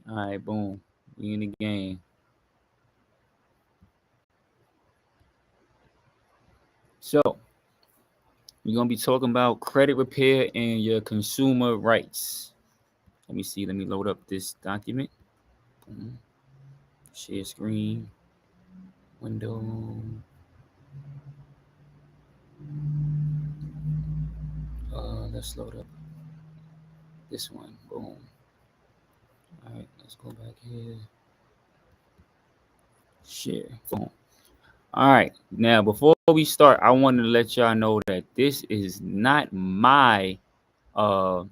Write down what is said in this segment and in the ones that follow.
All right, boom. We in the game. So we're gonna be talking about credit repair and your consumer rights. Let me see. Let me load up this document. Boom. Share screen. Window. Let's load up this one. Boom. All right, let's go back here. Share. Boom. All right. Now, before we start, I wanted to let y'all know that this is not my uh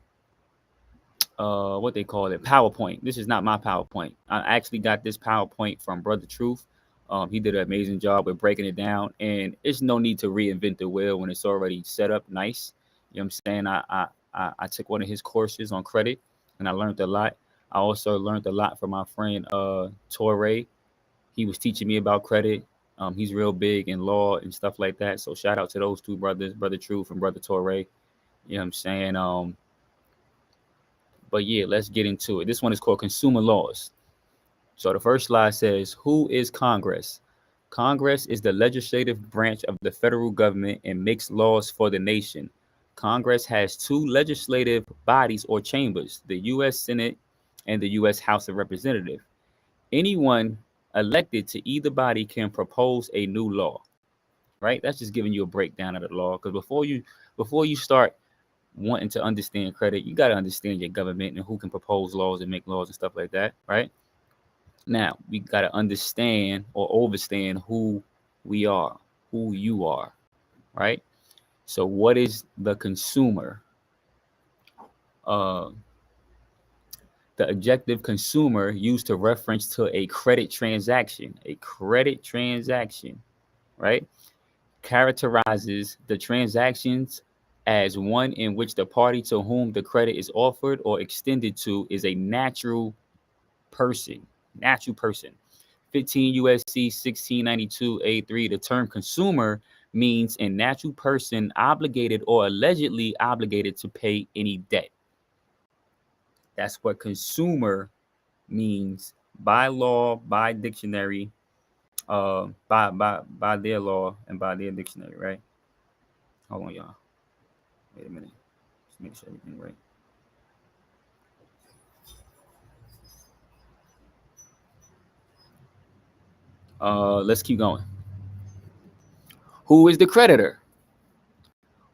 what they call it, PowerPoint. This is not my PowerPoint. I actually got this PowerPoint from Brother Truth. He did an amazing job with breaking it down, and it's no need to reinvent the wheel when it's already set up nice. You know what I'm saying? I took one of his courses on credit, and I learned a lot. I also learned a lot from my friend Torre. He was teaching me about credit. He's real big in law and stuff like that. So shout out to those two brothers, Brother Truth and Brother Torre. You know what I'm saying? But yeah, let's get into it. This one is called Consumer Laws. So the first slide says, who is Congress? Congress is the legislative branch of the federal government and makes laws for the nation. Congress has two legislative bodies or chambers, the U.S. Senate and the U.S. House of Representatives. Anyone elected to either body can propose a new law, right? That's just giving you a breakdown of the law. Because before you start wanting to understand credit, you got to understand your government and who can propose laws and make laws and stuff like that, right? Now, we got to understand or overstand who we are, who you are, right? So, what is the consumer? Uh, the adjective consumer used to reference to a credit transaction, right? Characterizes the transactions as one in which the party to whom the credit is offered or extended to is a person, natural person. 15 USC 1692 A3, the term consumer means a natural person obligated or allegedly obligated to pay any debt. That's what consumer means by law, by dictionary, by their law and by their dictionary, right? Hold on, y'all. Wait a minute. Let's make sure everything right. Let's keep going. Who is the creditor?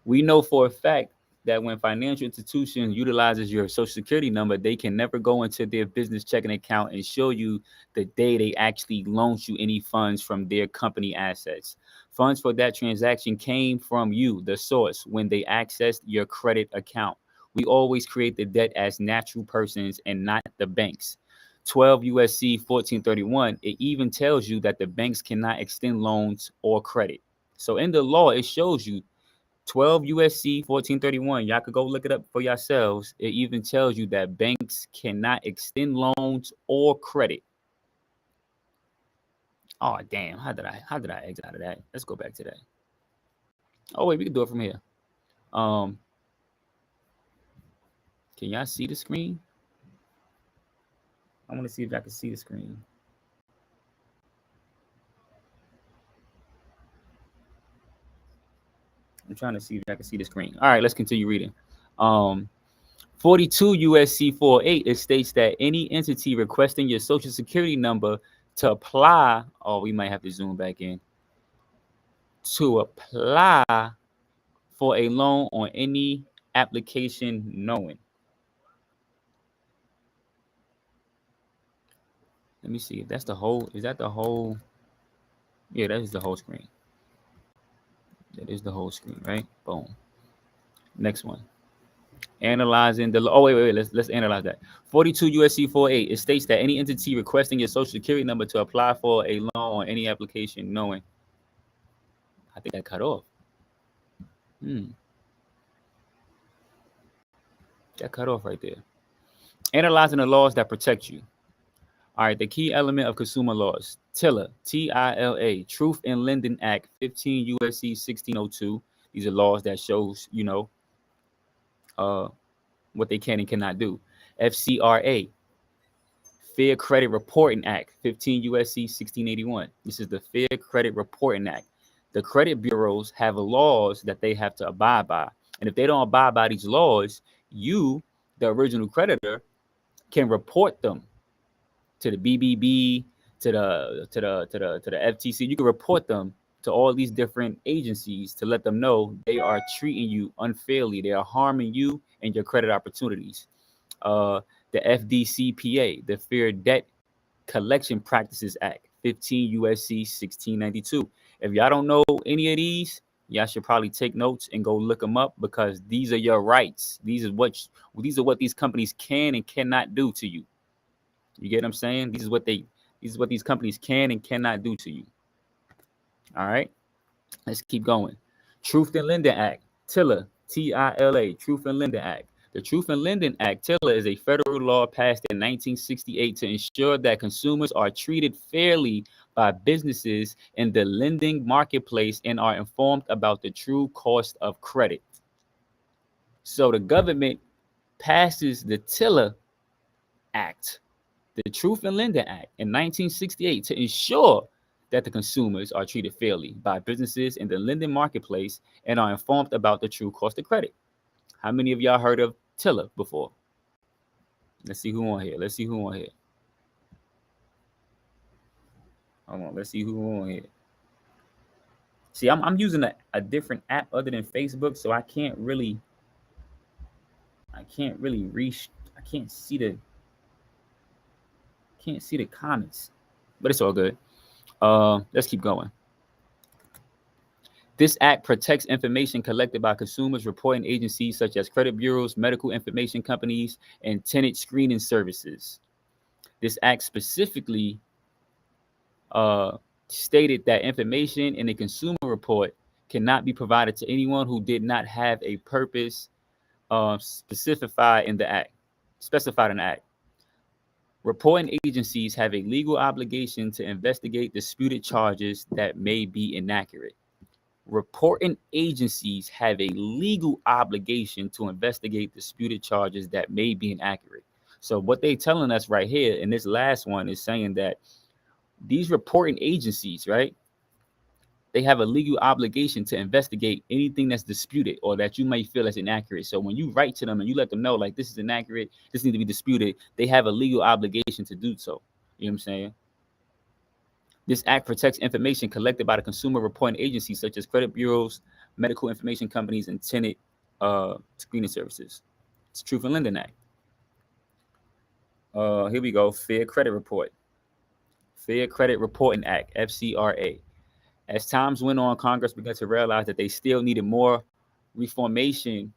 We know for a fact that when financial institution utilizes your social security number, they can never go into their business checking account and show you the day they actually loaned you any funds from their company assets. Funds for that transaction came from you, the source, when they accessed your credit account. We always create the debt as natural persons and not the banks. 12 USC 1431, it even tells you that the banks cannot extend loans or credit. So in the law, it shows you 12 USC 1431. Y'all could go look it up for yourselves. It even tells you that banks cannot extend loans or credit. Oh damn! How did I exit out of that? Let's go back to that. Oh wait, we can do it from here. Um, can y'all see the screen? I want to see if I can see the screen. I'm trying to see if I can see the screen. All right, let's continue reading. Um, 42 USC 48, it states that any entity requesting your social security number to apply, oh, we might have to zoom back in, to apply for a loan on any application knowing. Let me see if that's the whole, is that the whole? Yeah, that is the whole screen. That is the whole screen, right? Boom. Next one. Analyzing the, oh, wait, let's analyze that. 42 USC 48, it states that any entity requesting your social security number to apply for a loan on any application knowing. I think that cut off. That cut off right there. Analyzing the laws that protect you. All right, the key element of consumer laws. TILA, TILA, Truth in Lending Act 15 USC 1602. These are laws that shows, uh, what they can and cannot do. FCRA, Fair Credit Reporting Act, 15 USC 1681. This is the Fair Credit Reporting Act. The credit bureaus have laws that they have to abide by. And if they don't abide by these laws, you, the original creditor, can report them to the BBB, to the FTC. You can report them to all these different agencies to let them know they are treating you unfairly. They are harming you and your credit opportunities. The FDCPA, the Fair Debt Collection Practices Act, 15 USC 1692. If y'all don't know any of these, y'all should probably take notes and go look them up, because these are your rights. These are what these companies can and cannot do to you. You get what I'm saying? These is what these companies can and cannot do to you. All right, let's keep going. Truth in Lending Act, TILA, TILA, Truth in Lending Act. The Truth in Lending Act, TILA, is a federal law passed in 1968 to ensure that consumers are treated fairly by businesses in the lending marketplace and are informed about the true cost of credit. So the government passes the TILA Act, the Truth in Lending Act, in 1968 to ensure that the consumers are treated fairly by businesses in the lending marketplace and are informed about the true cost of credit. How many of y'all heard of TILA before? Let's see who on here. Hold on, let's see who on here. See, I'm using a different app other than Facebook, so I can't really reach. I can't see the comments, but it's all good. Let's keep going. This act protects information collected by consumers reporting agencies such as credit bureaus, medical information companies, and tenant screening services. This act specifically stated that information in a consumer report cannot be provided to anyone who did not have a purpose specified in the act. Reporting agencies have a legal obligation to investigate disputed charges that may be inaccurate. Reporting agencies have a legal obligation to investigate disputed charges that may be inaccurate. So what they're telling us right here in this last one is saying that these reporting agencies, right, they have a legal obligation to investigate anything that's disputed or that you may feel is inaccurate. So when you write to them and you let them know, like, this is inaccurate, this needs to be disputed, they have a legal obligation to do so. You know what I'm saying? This act protects information collected by the consumer reporting agencies such as credit bureaus, medical information companies, and tenant screening services. It's Truth in Lending Act. Here we go. Fair Credit Report. Fair Credit Reporting Act, FCRA. As times went on, Congress began to realize that they still needed more reformation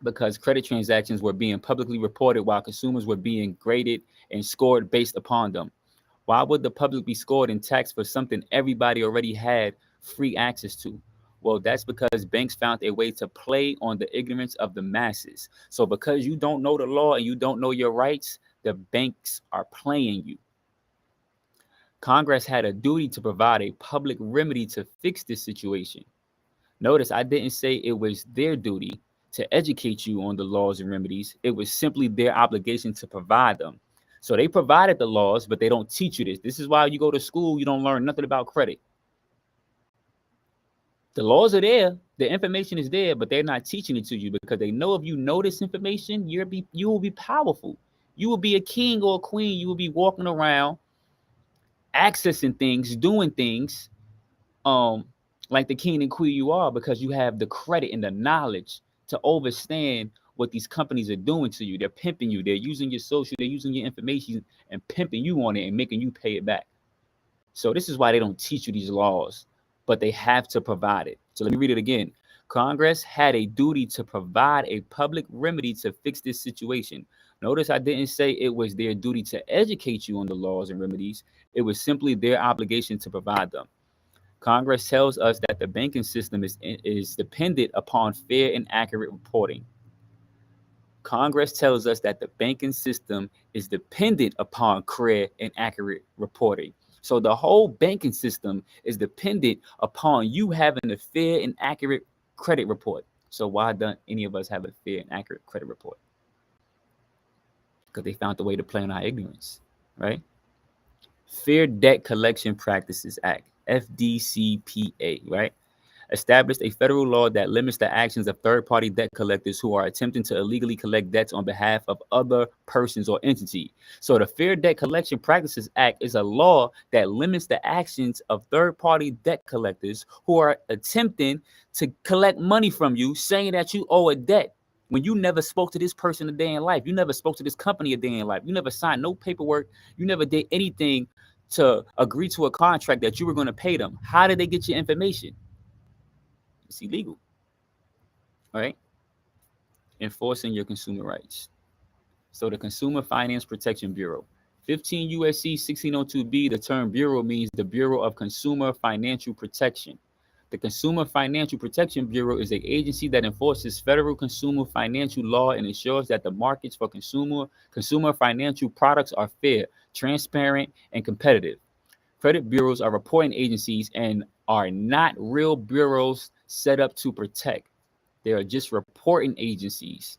because credit transactions were being publicly reported while consumers were being graded and scored based upon them. Why would the public be scored and taxed for something everybody already had free access to? Well, that's because banks found a way to play on the ignorance of the masses. So because you don't know the law and you don't know your rights, the banks are playing you. Congress had a duty to provide a public remedy to fix this situation. Notice I didn't say it was their duty to educate you on the laws and remedies. It was simply their obligation to provide them. So they provided the laws, but they don't teach you this. This is why you go to school, you don't learn nothing about credit. The laws are there, the information is there, but they're not teaching it to you because they know if you know this information, you will be powerful. You will be a king or a queen. You will be walking around, accessing things, doing things like the king and queen you are, because you have the credit and the knowledge to understand what these companies are doing to you. They're pimping you. They're using your social, they're using your information and pimping you on it and making you pay it back. So this is why they don't teach you these laws, but they have to provide it. So let me read it again. Congress had a duty to provide a public remedy to fix this situation. Notice I didn't say it was their duty to educate you on the laws and remedies. It was simply their obligation to provide them. Congress tells us that the banking system is dependent upon fair and accurate reporting. Congress tells us that the banking system is dependent upon fair and accurate reporting. So the whole banking system is dependent upon you having a fair and accurate credit report. So why don't any of us have a fair and accurate credit report? because they found a way to play on our ignorance, right? Fair Debt Collection Practices Act, FDCPA, right? Established a federal law that limits the actions of third-party debt collectors who are attempting to illegally collect debts on behalf of other persons or entities. So the Fair Debt Collection Practices Act is a law that limits the actions of third-party debt collectors who are attempting to collect money from you, saying that you owe a debt when you never spoke to this person a day in life. You never spoke to this company a day in life. You never signed no paperwork. You never did anything to agree to a contract that you were going to pay them. How did they get your information? It's illegal, right? Enforcing your consumer rights. So the Consumer Finance Protection Bureau. 15 U.S.C. 1602b, the term bureau means the Bureau of Consumer Financial Protection. The Consumer Financial Protection Bureau is an agency that enforces federal consumer financial law and ensures that the markets for consumer financial products are fair, transparent, and competitive. Credit bureaus are reporting agencies and are not real bureaus set up to protect. They are just reporting agencies.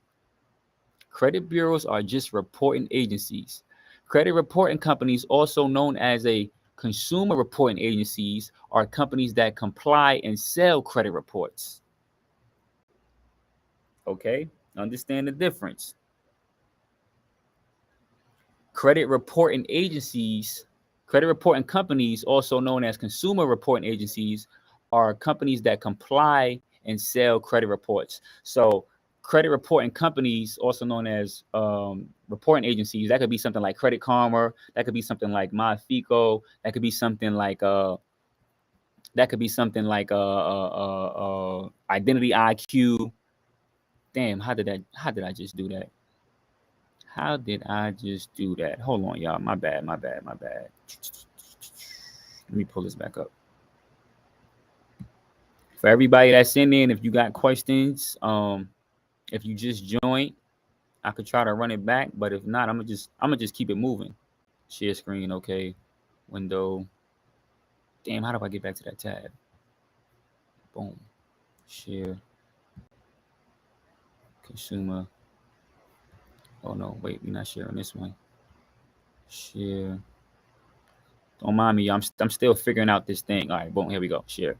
Credit bureaus are just reporting agencies. Credit reporting companies, also known as a consumer reporting agencies, are companies that comply and sell credit reports. Okay, understand the difference. Credit reporting agencies, credit reporting companies, also known as consumer reporting agencies, are companies that comply and sell credit reports. So credit reporting companies, also known as reporting agencies, that could be something like Credit Karma, that could be something like MyFICO, that could be something like Identity IQ. Damn, how did I just do that? How did I just do that? Hold on, y'all. My bad. Let me pull this back up. For everybody that's in there, and if you got questions, if you just joined, I could try to run it back, but if not, I'm gonna just keep it moving. Share screen, okay. Window. Damn, how do I get back to that tab? Boom. Share. Consumer. Oh no, wait, we're not sharing this one. Share. Don't mind me, I'm still figuring out this thing. All right, boom, here we go. Share.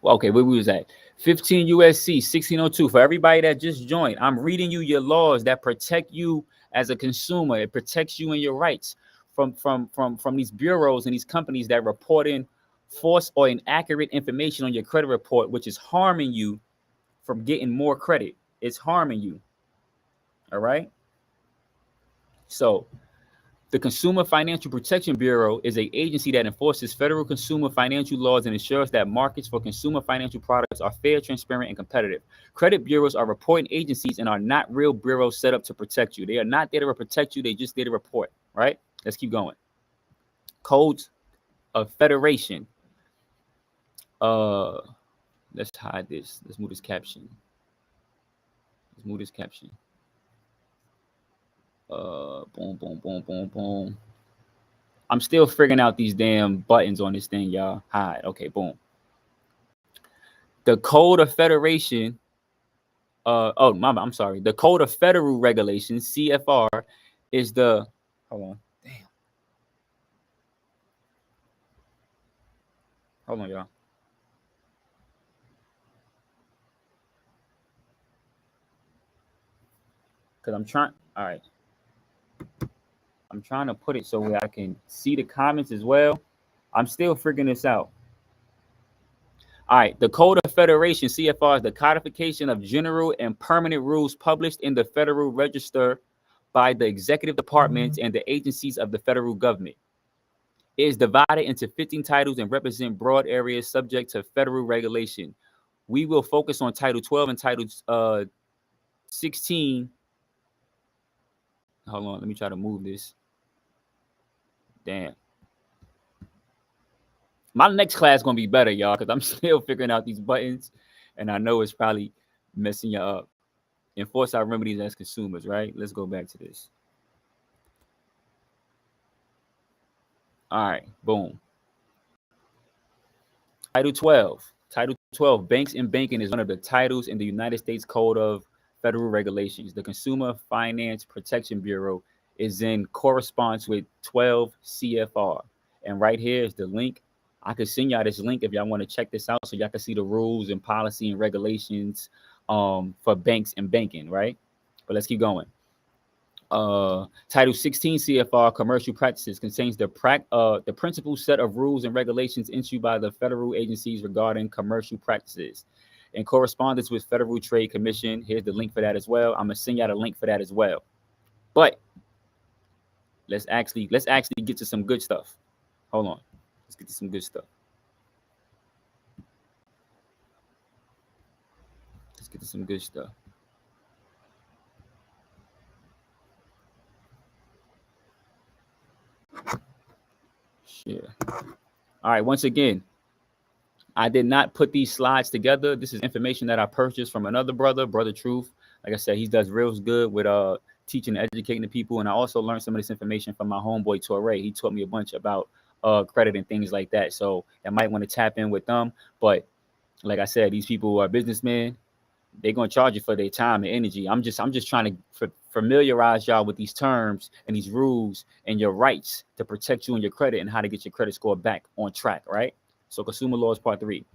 Well, okay, where we was at? 15 USC 1602. For everybody that just joined, I'm reading you your laws that protect you as a consumer. It protects you and your rights from these bureaus and these companies that report in false or inaccurate information on your credit report, which is harming you from getting more credit. It's harming you. All right. So the Consumer Financial Protection Bureau is an agency that enforces federal consumer financial laws and ensures that markets for consumer financial products are fair, transparent, and competitive. Credit bureaus are reporting agencies and are not real bureaus set up to protect you. They are not there to protect you. They just there to report, right? Let's keep going. Codes of Federation. Let's hide this. Let's move this caption. Boom. I'm still figuring out these damn buttons on this thing, y'all. Hide. Okay, boom. The Code of Federation. I'm sorry. The Code of Federal Regulations, CFR, is the. Hold on. Damn. Hold on, y'all. Because I'm trying. All right. I'm trying to put it so where I can see the comments as well. I'm still figuring this out. All right, the Code of Federation, CFR, is the codification of general and permanent rules published in the Federal Register by the executive departments and the agencies of the federal government. It is divided into 15 titles and represent broad areas subject to federal regulation. We will focus on Title 12 and Title 16. Hold on, let me try to move this. Damn. My next class is going to be better, y'all, because I'm still figuring out these buttons, and I know it's probably messing you up. Enforce our remedies as consumers, right? Let's go back to this. All right, boom. Title 12. Title 12, Banks and Banking, is one of the titles in the United States Code of federal regulations. The Consumer Finance Protection Bureau is in correspondence with 12 CFR. And right here is the link. I could send y'all this link if y'all want to check this out so y'all can see the rules and policy and regulations for banks and banking, right? But let's keep going. Title 16 CFR Commercial Practices contains the principal set of rules and regulations issued by the federal agencies regarding commercial practices. In correspondence with Federal Trade Commission, here's the link for that as well. I'm gonna send y'all the link for that as well. But let's actually get to some good stuff. Hold on, let's get to some good stuff. Let's get to some good stuff. Share. All right, once again, I did not put these slides together. This is information that I purchased from another brother, Brother Truth. Like I said, he does real good with teaching and educating the people. And I also learned some of this information from my homeboy, Torre. He taught me a bunch about credit and things like that. So I might want to tap in with them. But like I said, these people are businessmen. They're going to charge you for their time and energy. I'm just trying to familiarize y'all with these terms and these rules and your rights to protect you and your credit and how to get your credit score back on track, right? So Consumer Laws Part 3.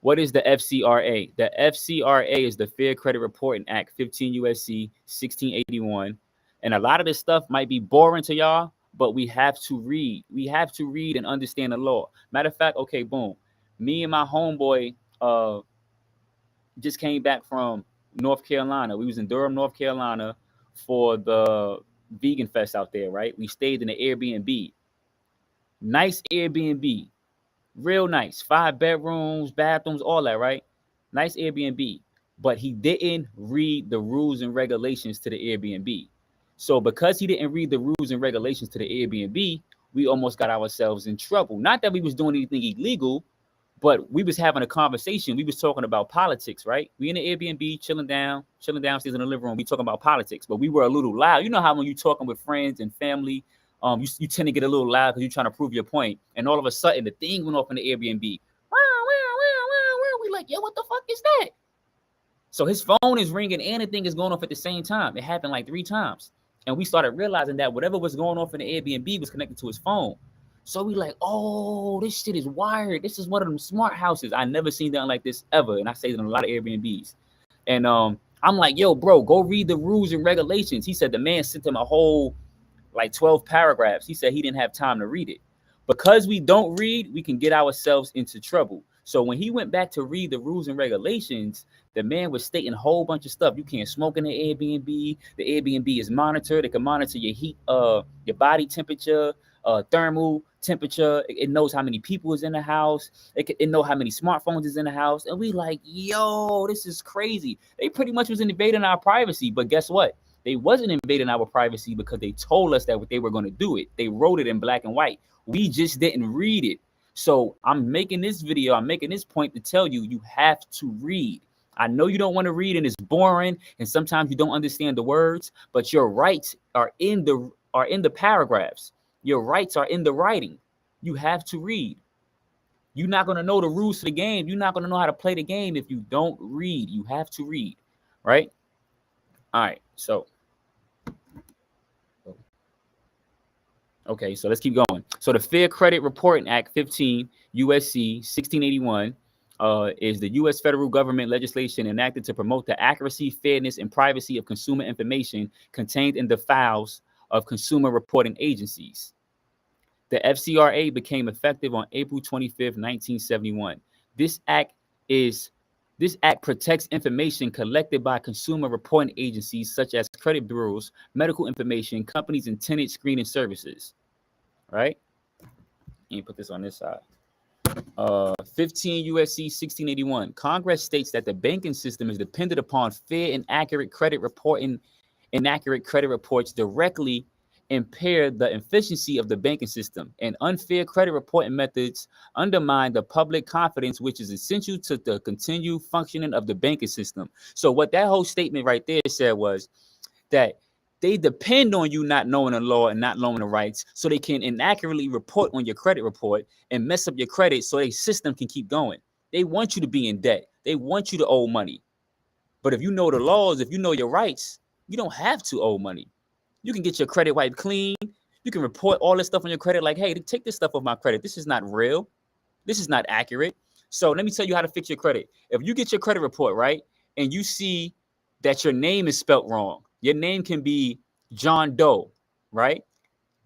What is the FCRA? The FCRA is the Fair Credit Reporting Act, 15 U.S.C. 1681. And a lot of this stuff might be boring to y'all, but we have to read. We have to read and understand the law. Matter of fact, okay, boom. Me and my homeboy just came back from North Carolina. We was in Durham, North Carolina for the Vegan Fest out there, right? We stayed in an Airbnb. Nice Airbnb. Real nice. 5 bedrooms, bathrooms, all that, right? Nice Airbnb. But he didn't read the rules and regulations to the Airbnb. So because he didn't read the rules and regulations to the Airbnb, we almost got ourselves in trouble. Not that we was doing anything illegal, but we was having a conversation. We was talking about politics, right? We in the Airbnb, chilling downstairs in the living room. We talking about politics, but we were a little loud. You know how when you're talking with friends and family, you tend to get a little loud because you're trying to prove your point. And all of a sudden, the thing went off in the Airbnb. We like, yo, what the fuck is that? So his phone is ringing and the thing is going off at the same time. It happened like 3 times. And we started realizing that whatever was going off in the Airbnb was connected to his phone. So we like, oh, this shit is wired. This is one of them smart houses. I never seen nothing like this ever. And I stayed in a lot of Airbnbs. And I'm like, yo, bro, go read the rules and regulations. He said the man sent him a whole like 12 paragraphs. He said he didn't have time to read it. Because we don't read, we can get ourselves into trouble. So when he went back to read the rules and regulations, the man was stating a whole bunch of stuff. You can't smoke in the Airbnb. The Airbnb is monitored. It can monitor your heat, your body temperature, thermal temperature. It knows how many people is in the house. It know how many smartphones is in the house. And we like, yo, this is crazy. They pretty much was invading our privacy. But guess what? They wasn't invading our privacy because they told us that they were going to do it. They wrote it in black and white. We just didn't read it. So I'm making this video. I'm making this point to tell you, you have to read. I know you don't want to read and it's boring. And sometimes you don't understand the words, but your rights are in the paragraphs. Your rights are in the writing. You have to read. You're not going to know the rules of the game. You're not going to know how to play the game if you don't read. You have to read, right? All right, so. Okay, so let's keep going. So the Fair Credit Reporting Act, 15 U.S.C. 1681, is the U.S. federal government legislation enacted to promote the accuracy, fairness, and privacy of consumer information contained in the files of consumer reporting agencies. The FCRA became effective on April 25th, 1971. This act protects information collected by consumer reporting agencies such as credit bureaus, medical information, companies, and tenant screening services. Right? Let me put this on this side. 15 U.S.C. 1681. Congress states that the banking system is dependent upon fair and accurate credit reporting. Inaccurate credit reports directly impair the efficiency of the banking system, and unfair credit reporting methods undermine the public confidence, which is essential to the continued functioning of the banking system. So what that whole statement right there said was that they depend on you not knowing the law and not knowing the rights, so they can inaccurately report on your credit report and mess up your credit so their system can keep going. They want you to be in debt. They want you to owe money. But if you know the laws, if you know your rights, you don't have to owe money. You can get your credit wiped clean. You can report all this stuff on your credit like, hey, take this stuff off my credit. This is not real. This is not accurate. So let me tell you how to fix your credit. If you get your credit report, right, and you see that your name is spelt wrong, your name can be John Doe, right?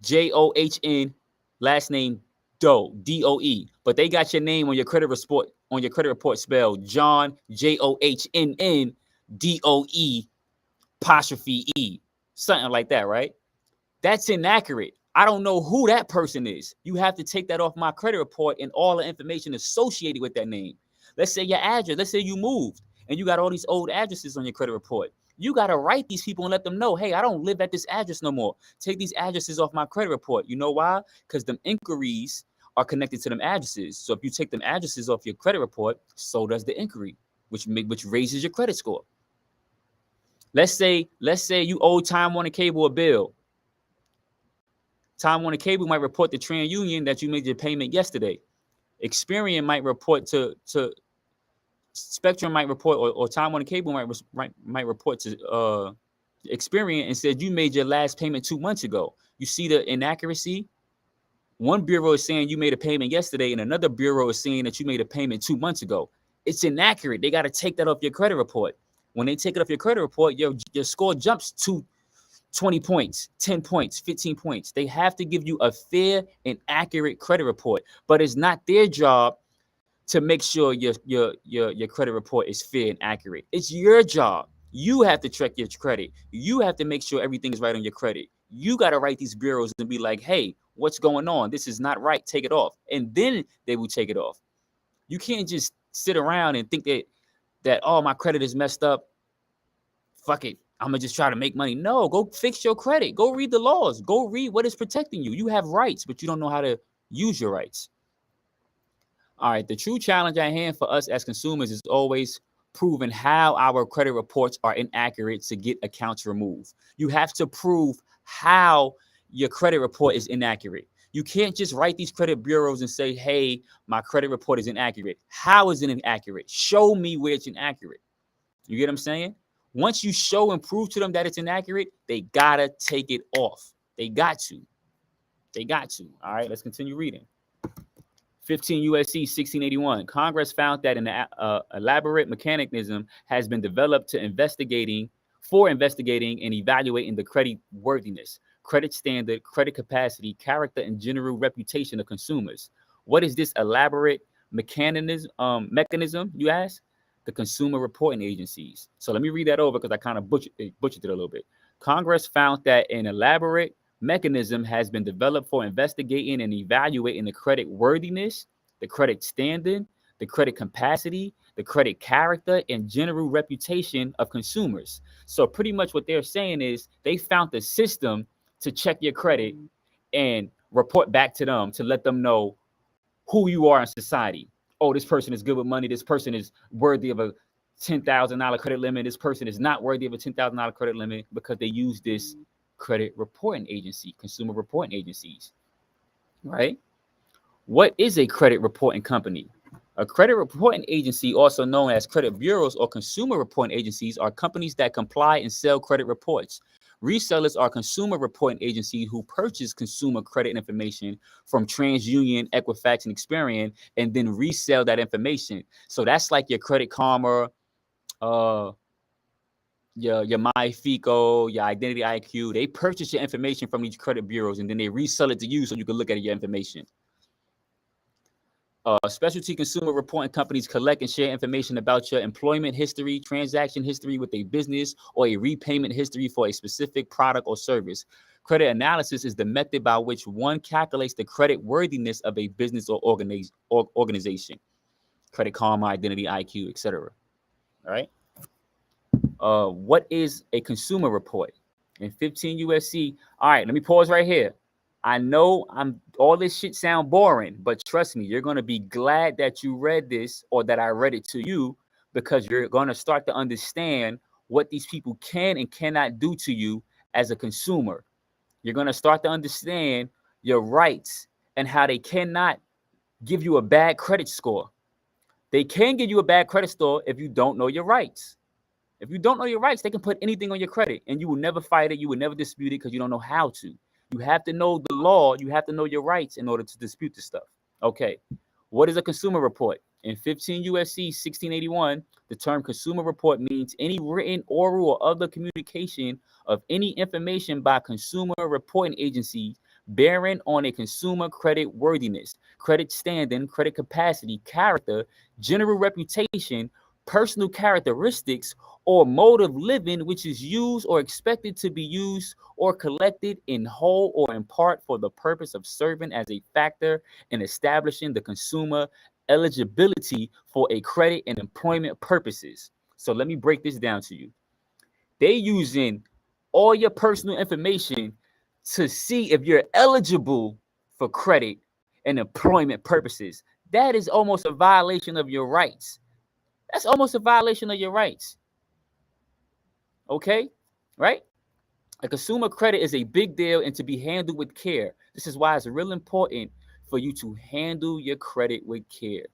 John, last name Doe, Doe. But they got your name on your credit report spelled John, John, Doe, apostrophe E, something like that, right? That's inaccurate. I don't know who that person is. You have to take that off my credit report and all the information associated with that name. Let's say your address. Let's say you moved and you got all these old addresses on your credit report. You got to write these people and let them know, hey, I don't live at this address no more. Take these addresses off my credit report. You know why? Because them inquiries are connected to them addresses. So if you take them addresses off your credit report, so does the inquiry, which raises your credit score. Let's say you owe Time Warner Cable a bill. Time Warner Cable might report to TransUnion that you made your payment yesterday. Experian might report to Spectrum might report, or Time Warner Cable might report to Experian and said you made your last payment 2 months ago. You see the inaccuracy? One bureau is saying you made a payment yesterday, and another bureau is saying that you made a payment 2 months ago. It's inaccurate. They got to take that off your credit report. When they take it off your credit report, your score jumps to 20 points, 10 points, 15 points. They have to give you a fair and accurate credit report, but it's not their job to make sure your credit report is fair and accurate. It's your job. You have to check your credit. You have to make sure everything is right on your credit. You got to write these bureaus and be like, hey, what's going on? This is not right. Take it off. And then they will take it off. You can't just sit around and think that oh, my credit is messed up. Fuck it. I'm going to just try to make money. No, go fix your credit. Go read the laws. Go read what is protecting you. You have rights, but you don't know how to use your rights. All right. The true challenge at hand for us as consumers is always proving how our credit reports are inaccurate to get accounts removed. You have to prove how your credit report is inaccurate. You can't just write these credit bureaus and say, hey, my credit report is inaccurate. How is it inaccurate? Show me where it's inaccurate. You get what I'm saying? Once you show and prove to them that it's inaccurate, they gotta take it off. They got to. All right, let's continue reading. 15 USC 1681. Congress found that an elaborate mechanism has been developed to investigating and evaluating the credit worthiness, credit standard, credit capacity, character, and general reputation of consumers. What is this elaborate mechanism, you ask? The consumer reporting agencies. So let me read that over because I kind of butchered it a little bit. Congress found that an elaborate mechanism has been developed for investigating and evaluating the credit worthiness, the credit standard, the credit capacity, the credit character, and general reputation of consumers. So pretty much what they're saying is they found the system to check your credit and report back to them to let them know who you are in society. Oh, this person is good with money. This person is worthy of a $10,000 credit limit. This person is not worthy of a $10,000 credit limit because they use this credit reporting agency, consumer reporting agencies, right? What is a credit reporting company? A credit reporting agency, also known as credit bureaus or consumer reporting agencies, are companies that comply and sell credit reports. Resellers are consumer reporting agencies who purchase consumer credit information from TransUnion, Equifax, and Experian, and then resell that information. So that's like your Credit Karma, your MyFICO, your Identity IQ. They purchase your information from these credit bureaus, and then they resell it to you so you can look at your information. Specialty consumer reporting companies collect and share information about your employment history, transaction history with a business, or a repayment history for a specific product or service. Credit analysis is the method by which one calculates the credit worthiness of a business or organization. Credit Karma, Identity IQ, etc. All right. What is a consumer report? In 15 USC. All right, let me pause right here. I know all this shit sound boring, but trust me, you're going to be glad that you read this or that I read it to you, because you're going to start to understand what these people can and cannot do to you as a consumer. You're going to start to understand your rights and how they cannot give you a bad credit score. They can give you a bad credit score if you don't know your rights. If you don't know your rights, they can put anything on your credit and you will never fight it. You will never dispute it because you don't know how to. You have to know the law. You have to know your rights in order to dispute the stuff. Okay. What is a consumer report? In 15 USC 1681, the term consumer report means any written, oral, or other communication of any information by consumer reporting agencies bearing on a consumer credit worthiness, credit standing, credit capacity, character, general reputation, personal characteristics, or mode of living which is used or expected to be used or collected in whole or in part for the purpose of serving as a factor in establishing the consumer eligibility for a credit and employment purposes. So let me break this down to you. They using all your personal information to see if you're eligible for credit and employment purposes. That is almost a violation of your rights. That's almost a violation of your rights. Okay, right? A consumer credit is a big deal and to be handled with care. This is why it's real important for you to handle your credit with care.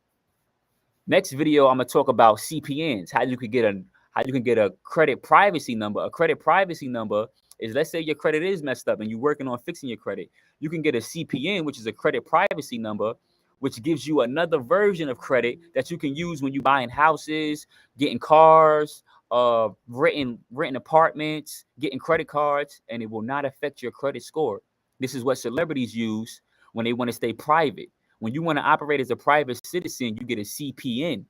Next video, I'm gonna talk about CPNs, how you can get a credit privacy number. A credit privacy number is, let's say your credit is messed up and you're working on fixing your credit. You can get a CPN, which is a credit privacy number, which gives you another version of credit that you can use when you're buying houses, getting cars, renting apartments, getting credit cards, and it will not affect your credit score. This is what celebrities use when they want to stay private. When you want to operate as a private citizen, you get a CPN.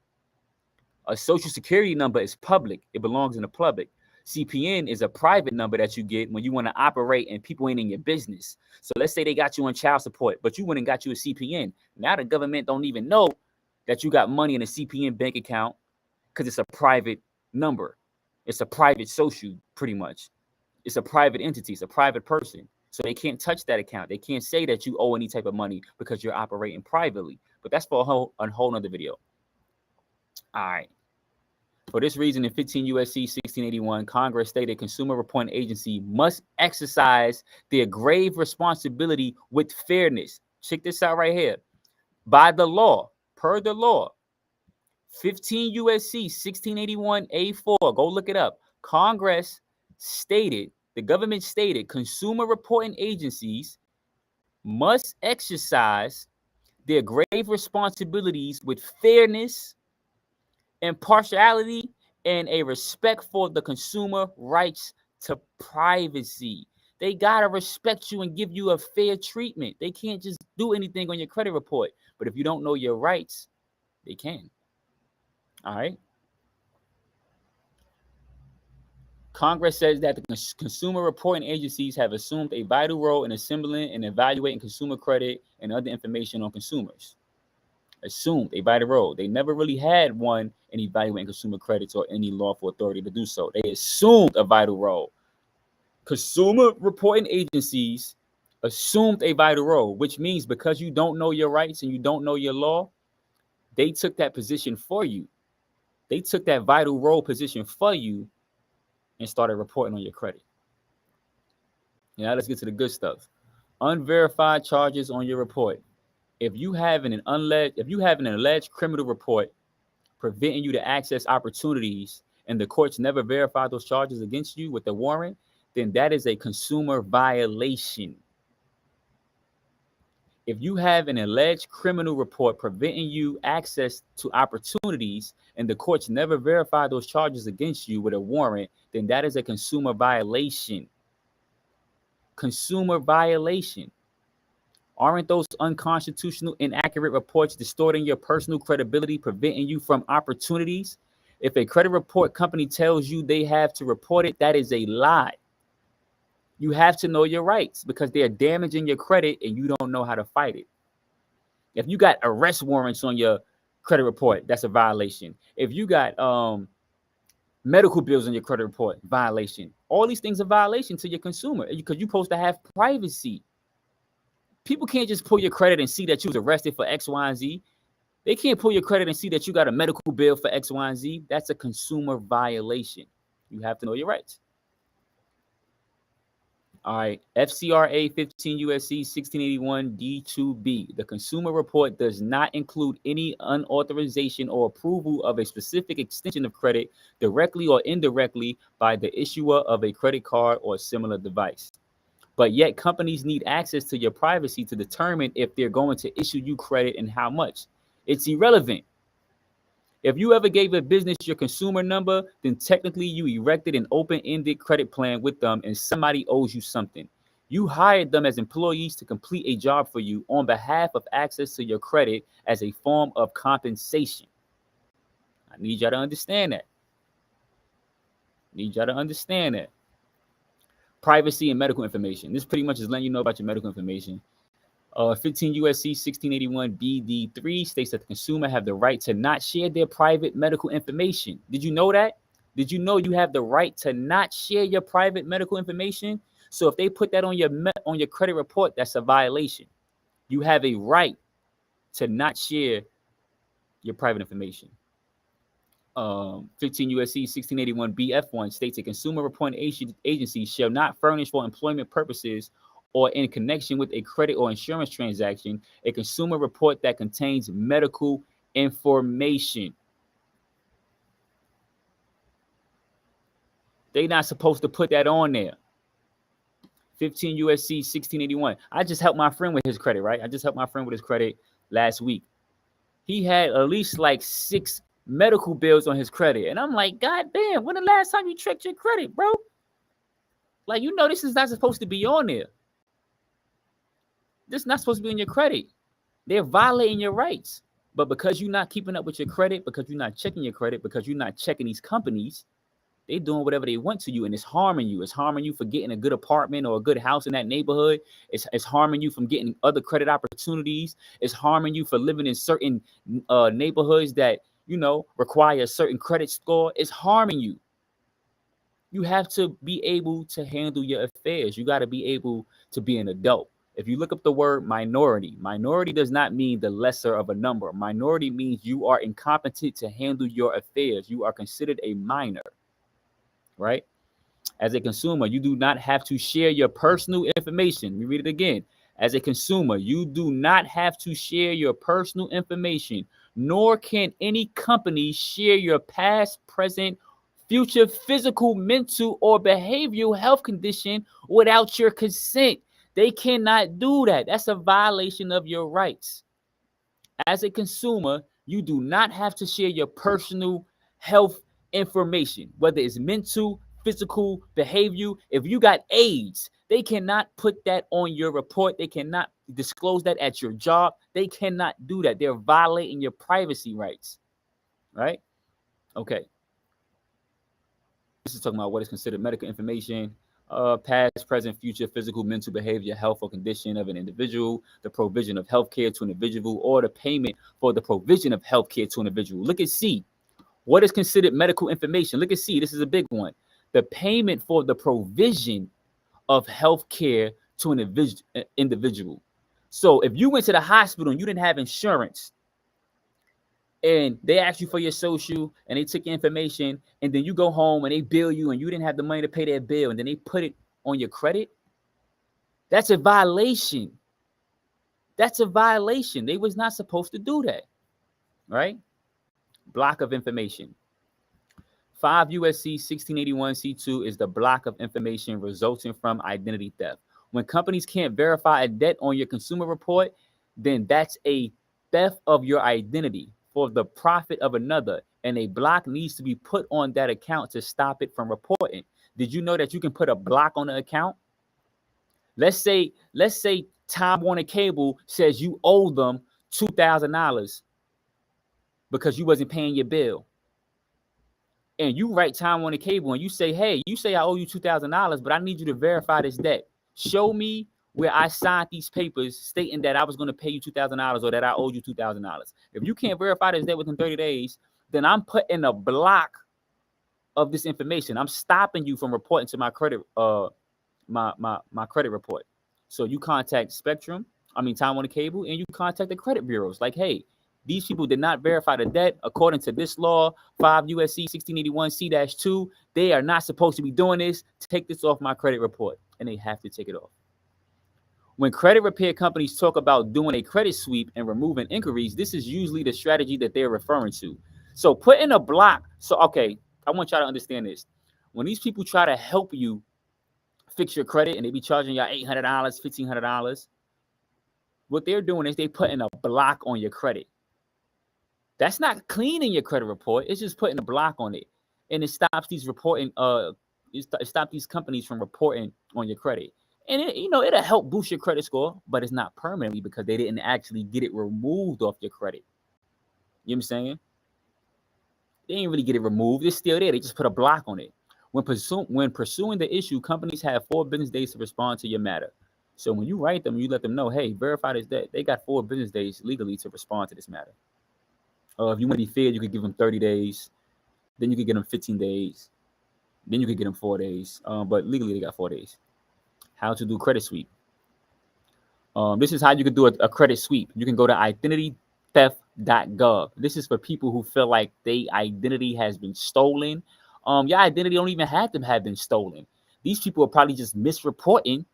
A social security number is public. It belongs in the public. CPN is a private number that you get when you want to operate and people ain't in your business. So let's say they got you on child support, but you went and got you a CPN. Now the government don't even know that you got money in a CPN bank account because it's a private number. It's a private social, pretty much. It's a private entity. It's a private person. So they can't touch that account. They can't say that you owe any type of money because you're operating privately. But that's for a whole nother video. All right. For this reason, in 15 USC 1681, Congress stated consumer reporting agency must exercise their grave responsibility with fairness. Check this out right here. By the law, per the law, 15 USC 1681 A4, go look it up. Congress stated, the government stated, consumer reporting agencies must exercise their grave responsibilities with fairness, impartiality, and a respect for the consumer rights to privacy. They got to respect you and give you a fair treatment. They can't just do anything on your credit report. But if you don't know your rights, they can. All right. Congress says that the consumer reporting agencies have assumed a vital role in assembling and evaluating consumer credit and other information on consumers. Assumed a vital role. They never really had one in evaluating consumer credits or any lawful authority to do so. They assumed a vital role. Consumer reporting agencies assumed a vital role, which means because you don't know your rights and you don't know your law, they took that position for you. They took that vital role position for you and started reporting on your credit. Now let's get to the good stuff. Unverified charges on your report. If you have an alleged criminal report preventing you to access opportunities and the courts never verify those charges against you with a warrant, then that is a consumer violation. If you have an alleged criminal report preventing you access to opportunities and the courts never verify those charges against you with a warrant, then that is a consumer violation. Consumer violation. Aren't those unconstitutional, inaccurate reports distorting your personal credibility, preventing you from opportunities? If a credit report company tells you they have to report it, that is a lie. You have to know your rights because they're damaging your credit and you don't know how to fight it. If you got arrest warrants on your credit report, that's a violation. If you got medical bills on your credit report, violation. All these things are violation to your consumer because you're supposed to have privacy. People can't just pull your credit and see that you was arrested for X, Y, and Z. They can't pull your credit and see that you got a medical bill for X, Y, and Z. That's a consumer violation. You have to know your rights. All right, FCRA 15 USC 1681 D2B. The consumer report does not include any unauthorization or approval of a specific extension of credit directly or indirectly by the issuer of a credit card or similar device. But yet companies need access to your privacy to determine if they're going to issue you credit and how much. It's irrelevant. If you ever gave a business your consumer number, then technically you erected an open-ended credit plan with them and somebody owes you something. You hired them as employees to complete a job for you on behalf of access to your credit as a form of compensation. I need y'all to understand that. Privacy and medical information. This pretty much is letting you know about your medical information. 15 USC 1681 BD3 states that the consumer have the right to not share their private medical information. Did you know that? Did you know you have the right to not share your private medical information? So if they put that on your credit report, that's a violation. You have a right to not share your private information. 15 USC 1681 BF1 states a consumer reporting agency shall not furnish for employment purposes or in connection with a credit or insurance transaction a consumer report that contains medical information. They're not supposed to put that on there. 15 USC 1681. I just helped my friend with his credit, right? I just helped my friend with his credit last week. He had at least like 6 medical bills on his credit. And I'm like, God damn, when the last time you checked your credit, bro? Like, you know, this is not supposed to be on there. This is not supposed to be on your credit. They're violating your rights. But because you're not keeping up with your credit, because you're not checking your credit, because you're not checking these companies, they're doing whatever they want to you, and it's harming you. It's harming you for getting a good apartment or a good house in that neighborhood. It's harming you from getting other credit opportunities. It's harming you for living in certain neighborhoods that, you know, require a certain credit score. It's harming you. You have to be able to handle your affairs. You got to be able to be an adult. If you look up the word minority does not mean the lesser of a number. Minority means you are incompetent to handle your affairs. You are considered a minor, right? As a consumer, you do not have to share your personal information. Let me read it again. As a consumer, you do not have to share your personal information, nor can any company share your past, present, future physical, mental, or behavioral health condition without your consent. They cannot do that. That's a violation of your rights. As a consumer, you do not have to share your personal health information, whether it's mental, physical, behavioral. If you got AIDS, they cannot put that on your report. They cannot disclose that at your job. They cannot do that. They're violating your privacy rights, right? Okay. This is talking about what is considered medical information. Past, present, future, physical, mental, behavior, health, or condition of an individual, the provision of healthcare to an individual, or the payment for the provision of healthcare to an individual. Look at C. What is considered medical information? Look at C. This is a big one. The payment for the provision of healthcare to an individual. So if you went to the hospital and you didn't have insurance, and they asked you for your social and they took your information, and then you go home and they bill you and you didn't have the money to pay their bill, and then they put it on your credit, that's a violation. That's a violation. They was not supposed to do that, right? Block of information. 5 USC 1681 C2 is the block of information resulting from identity theft. When companies can't verify a debt on your consumer report, then that's a theft of your identity for the profit of another, and a block needs to be put on that account to stop it from reporting. Did you know that you can put a block on the account? Let's say Time Warner Cable says you owe them $2,000 because you wasn't paying your bill. And you write Time Warner Cable and you say, hey, you say I owe you $2,000, but I need you to verify this debt. Show me where I signed these papers stating that I was going to pay you $2,000 or that I owed you $2,000. If you can't verify this debt within 30 days, then I'm putting a block of this information. I'm stopping you from reporting to my credit, my credit report. So you contact Time Warner Cable, and you contact the credit bureaus. Like, hey, these people did not verify the debt according to this law, 5 USC 1681 C-2. They are not supposed to be doing this. Take this off my credit report. and they have to take it off. When credit repair companies talk about doing a credit sweep and removing inquiries, this is usually the strategy that they're referring to. So putting a block. So, okay, I want y'all to understand this. When these people try to help you fix your credit and they be charging y'all $800, $1,500, what they're doing is they putting a block on your credit. That's not cleaning your credit report. It's just putting a block on it. And it stops these reporting, it stops these companies from reporting on your credit. And it'll help boost your credit score, but it's not permanently because they didn't actually get it removed off your credit. You know what I'm saying? They didn't really get it removed. It's still there. They just put a block on it. When pursuing the issue, companies have 4 business days to respond to your matter. So when you write them, you let them know, hey, verify this debt. They got 4 business days legally to respond to this matter. If you want to be fair, you could give them 30 days. Then you could get them 15 days. Then you could get them 4 days. But legally, they got 4 days. How to do credit sweep. This is how you can do a credit sweep. You can go to identitytheft.gov. This is for people who feel like their identity has been stolen. Your identity don't even have to have been stolen. These people are probably just misreporting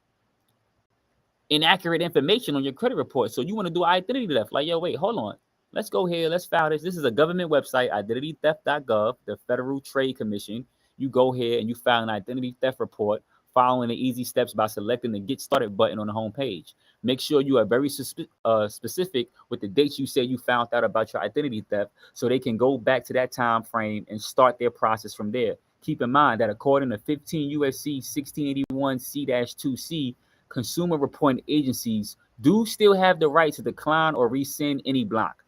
inaccurate information on your credit report. So you want to do identity theft. Like, yo, wait, hold on. Let's go here. Let's file this. This is a government website, identitytheft.gov, the Federal Trade Commission. You go here and you file an identity theft report, following the easy steps by selecting the Get Started button on the home page. Make sure you are very specific with the dates you say you found out about your identity theft so they can go back to that time frame and start their process from there. Keep in mind that according to 15 U.S.C. 1681 C-2C, consumer reporting agencies do still have the right to decline or rescind any block.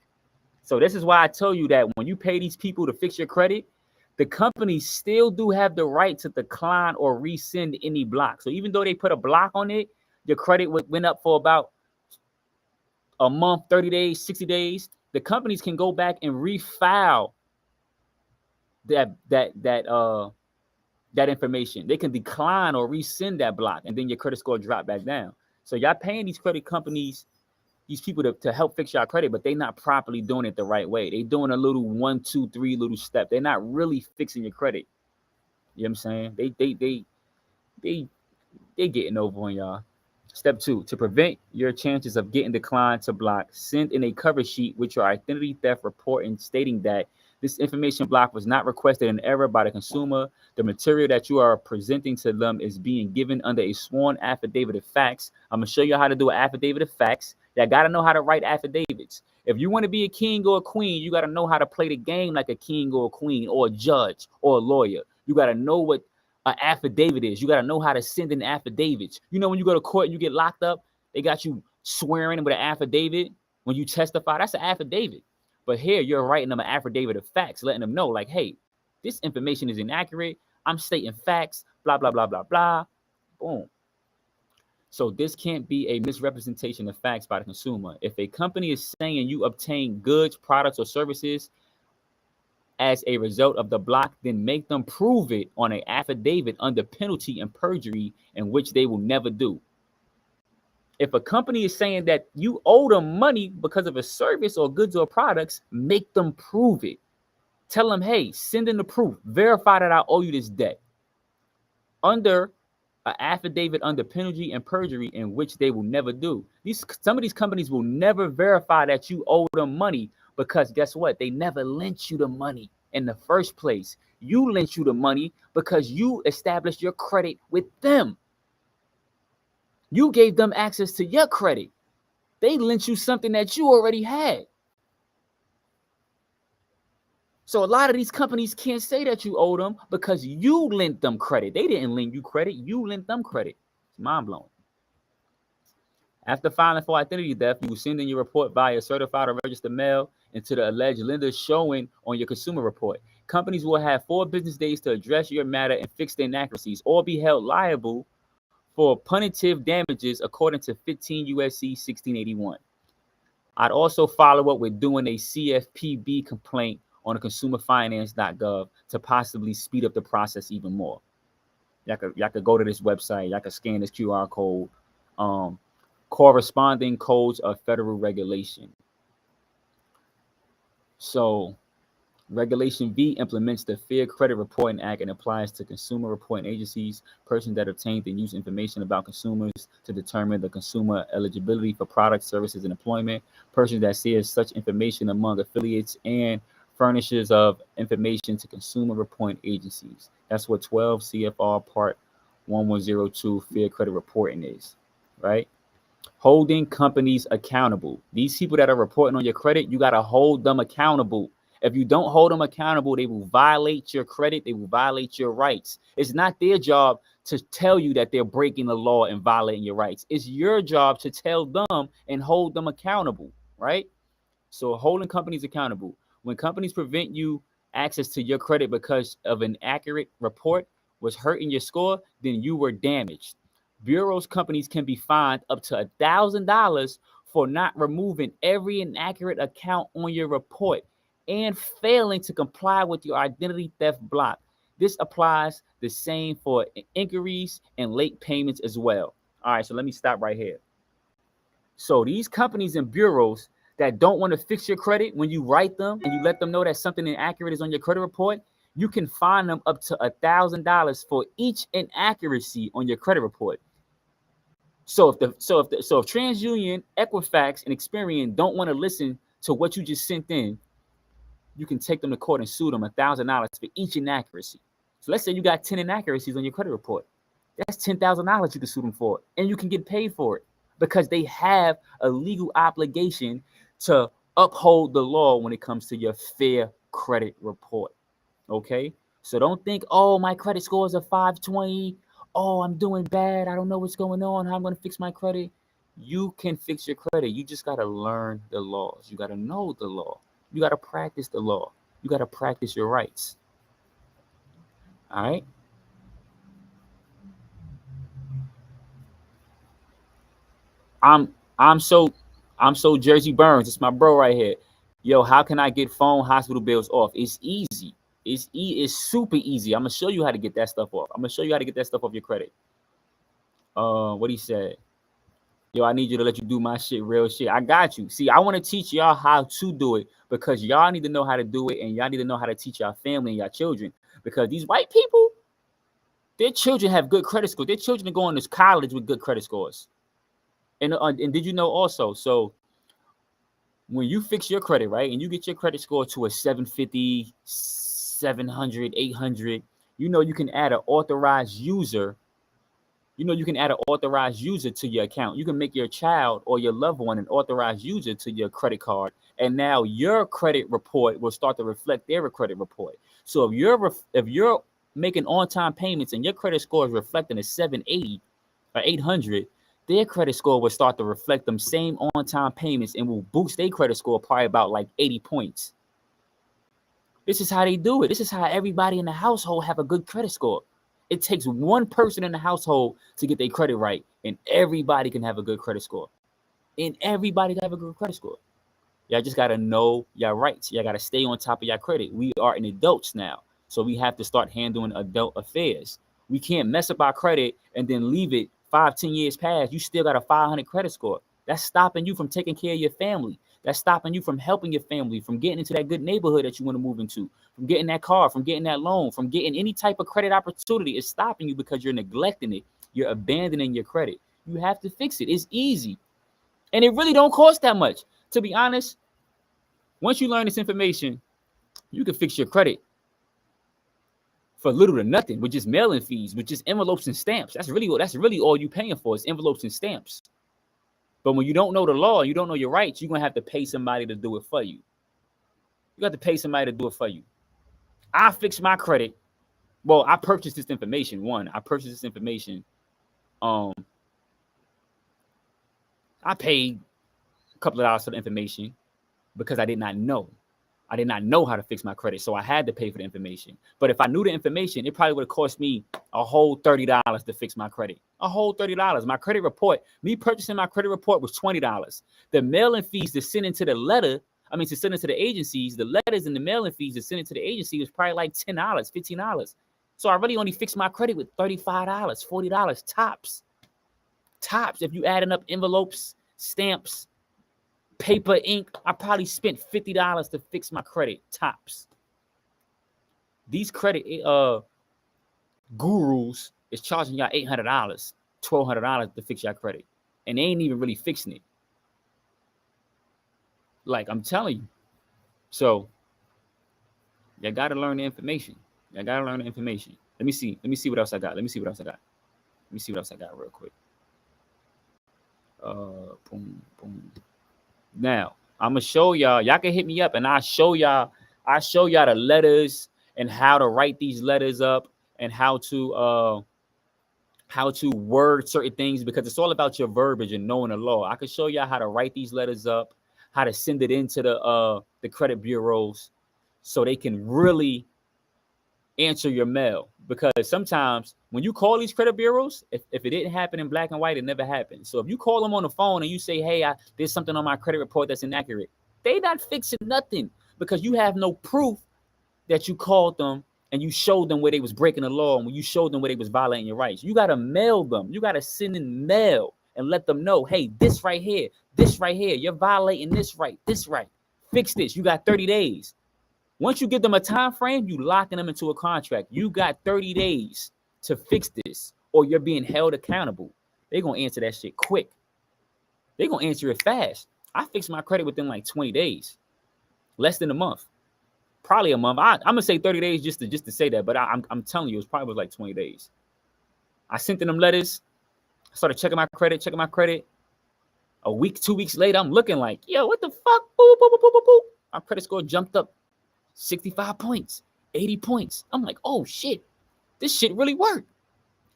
So this is why I tell you that when you pay these people to fix your credit, the companies still do have the right to decline or rescind any block. So even though they put a block on it, your credit went up for about a month, 30 days, 60 days. The companies can go back and refile that information. They can decline or rescind that block, and then your credit score drop back down. So y'all paying these credit companies, these people to help fix your credit, but they're not properly doing it the right way. They're doing a little 1, 2, 3 little step. They're not really fixing your credit. You know what I'm saying? They getting over on y'all. Step 2, to prevent your chances of getting declined to block, send in a cover sheet with your identity theft report and stating that this information block was not requested in error by the consumer. The material that you are presenting to them is being given under a sworn affidavit of facts. I'm going to show you how to do an affidavit of facts. You got to know how to write affidavits. If you want to be a king or a queen, you got to know how to play the game like a king or a queen or a judge or a lawyer. You got to know what an affidavit is. You got to know how to send in affidavits. You know, when you go to court and you get locked up, they got you swearing with an affidavit. When you testify, that's an affidavit. But here you're writing them an affidavit of facts, letting them know like, hey, this information is inaccurate. I'm stating facts, blah, blah, blah, blah, blah. Boom. So this can't be a misrepresentation of facts by the consumer. If a company is saying you obtain goods, products, or services as a result of the block, then make them prove it on an affidavit under penalty and perjury, in which they will never do. If a company is saying that you owe them money because of a service or goods or products, make them prove it. Tell them, hey, send in the proof. Verify that I owe you this debt. Under an affidavit under penalty and perjury, in which they will never do. Some of these companies will never verify that you owe them money because guess what? They never lent you the money in the first place. You lent you the money because you established your credit with them. You gave them access to your credit. They lent you something that you already had. So a lot of these companies can't say that you owe them because you lent them credit. They didn't lend you credit. You lent them credit. It's mind-blowing. After filing for identity theft, you will send in your report via certified or registered mail into the alleged lender showing on your consumer report. Companies will have 4 business days to address your matter and fix the inaccuracies or be held liable for punitive damages according to 15 U.S.C. 1681. I'd also follow up with doing a CFPB complaint on consumerfinance.gov to possibly speed up the process even more. Y'all could go to this website. Y'all could scan this QR code. Corresponding codes of federal regulation. So Regulation V implements the Fair Credit Reporting Act and applies to consumer reporting agencies, persons that obtain and use information about consumers to determine the consumer eligibility for products, services, and employment, persons that share such information among affiliates, and furnishers of information to consumer reporting agencies. That's what 12 CFR Part 1102 Fair Credit Reporting is, right? Holding companies accountable. These people that are reporting on your credit, you got to hold them accountable. If you don't hold them accountable, they will violate your credit. They will violate your rights. It's not their job to tell you that they're breaking the law and violating your rights. It's your job to tell them and hold them accountable, right? So holding companies accountable. When companies prevent you access to your credit because of an accurate report was hurting your score, then you were damaged. Bureaus companies can be fined up to $1,000 for not removing every inaccurate account on your report and failing to comply with your identity theft block. This applies the same for inquiries and late payments as well. All right, so let me stop right here. So these companies and bureaus that don't want to fix your credit, when you write them and you let them know that something inaccurate is on your credit report, you can fine them up to $1,000 for each inaccuracy on your credit report. So if TransUnion, Equifax, and Experian don't want to listen to what you just sent in, you can take them to court and sue them $1,000 for each inaccuracy. So let's say you got 10 inaccuracies on your credit report. That's $10,000 you can sue them for, and you can get paid for it because they have a legal obligation to uphold the law when it comes to your fair credit report. Okay? So don't think, oh, my credit score is a 520. Oh, I'm doing bad. I don't know what's going on. How I'm going to fix my credit. You can fix your credit. You just got to learn the laws. You got to know the law. You got to practice the law. You got to practice your rights. All right? I'm so Jersey Burns. It's my bro right here. Yo, how can I get phone hospital bills off? It's easy. It's super easy. I'm gonna show you how to get that stuff off. I'm gonna show you how to get that stuff off your credit. What he said. Yo, I need you to let you do my shit, real shit. I got you. See, I want to teach y'all how to do it because y'all need to know how to do it, and y'all need to know how to teach y'all family and y'all children. Because these white people, their children have good credit scores. Their children are going to college with good credit scores. And did you know also? So when you fix your credit, right, and you get your credit score to a 750, 700, 800, you can add an authorized user. You can add an authorized user to your account. You can make your child or your loved one an authorized user to your credit card. And now your credit report will start to reflect their credit report. So if you're making on-time payments and your credit score is reflecting a 780 or 800, their credit score will start to reflect them same on-time payments and will boost their credit score probably about like 80 points. This is how they do it. This is how everybody in the household have a good credit score. It takes one person in the household to get their credit right, and everybody can have a good credit score. And everybody can have a good credit score. Y'all just got to know your rights. Y'all got to stay on top of your credit. We are in adults now, so we have to start handling adult affairs. We can't mess up our credit and then leave it 5-10 years past. You still got a 500 credit score. That's stopping you from taking care of your family. That's stopping you from helping your family, from getting into that good neighborhood that you want to move into, from getting that car, from getting that loan, from getting any type of credit opportunity. It's stopping you because you're neglecting it. You're abandoning your credit. You have to fix it. It's easy. And it really don't cost that much. To be honest, once you learn this information, you can fix your credit for little to nothing with just mailing fees, with just envelopes and stamps. That's really all you paying for is envelopes and stamps. But when you don't know the law, you don't know your rights, you're going to have to pay somebody to do it for you. You got to pay somebody to do it for you. I fixed my credit. Well, I purchased this information. I purchased this information. I paid a couple of dollars for the information because I did not know. I did not know how to fix my credit, so I had to pay for the information. But if I knew the information, it probably would have cost me a whole $30 to fix my credit. A whole $30. My credit report, me purchasing my credit report was $20. The mailing fees to send into to send into the agencies, the letters and the mailing fees to send into the agency was probably like $10, $15. So I really only fixed my credit with $35, $40 tops. Tops. If you adding up envelopes, stamps, paper, ink, I probably spent $50 to fix my credit, tops. These credit gurus is charging y'all $800, $1,200 to fix your credit, and they ain't even really fixing it. Like I'm telling you. So you gotta learn the information. You gotta learn the information. Let me see. Let me see what else I got. Let me see what else I got. Let me see what else I got real quick. Boom, boom. Now I'm gonna show y'all. Y'all can hit me up, and I show y'all the letters and how to write these letters up and how to word certain things, because it's all about your verbiage and knowing the law. I can show y'all how to write these letters up, how to send it into the credit bureaus so they can really answer your mail. Because sometimes when you call these credit bureaus, if it didn't happen in black and white, it never happened. So if you call them on the phone and you say, hey, there's something on my credit report that's inaccurate, they not fixing nothing, because you have no proof that you called them and you showed them where they was breaking the law and when you showed them where they was violating your rights. You got to mail them. You got to send in mail and let them know, hey, this right here, you're violating this right. Fix this. You got 30 days. Once you give them a time frame, you locking them into a contract. You got 30 days to fix this, or you're being held accountable. They're going to answer that shit quick. They're going to answer it fast. I fixed my credit within like 20 days, less than a month. Probably a month. I'm gonna say 30 days just to say that, but I'm telling you, it probably was like 20 days. I sent them letters. I started checking my credit. A week, 2 weeks later, I'm looking like, yo, what the fuck? Boop, boop, boop, boop, boop. My credit score jumped up 65 points, 80 points. I'm like, oh shit, this shit really worked.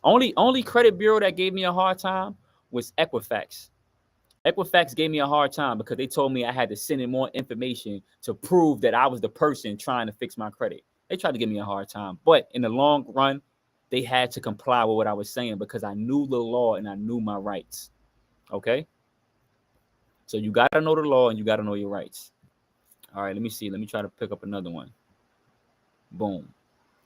Only credit bureau that gave me a hard time was Equifax. Equifax gave me a hard time because they told me I had to send in more information to prove that I was the person trying to fix my credit. They tried to give me a hard time, but in the long run, they had to comply with what I was saying because I knew the law and I knew my rights. Okay? So you got to know the law and you got to know your rights. All right, let me see. Let me try to pick up another one. Boom.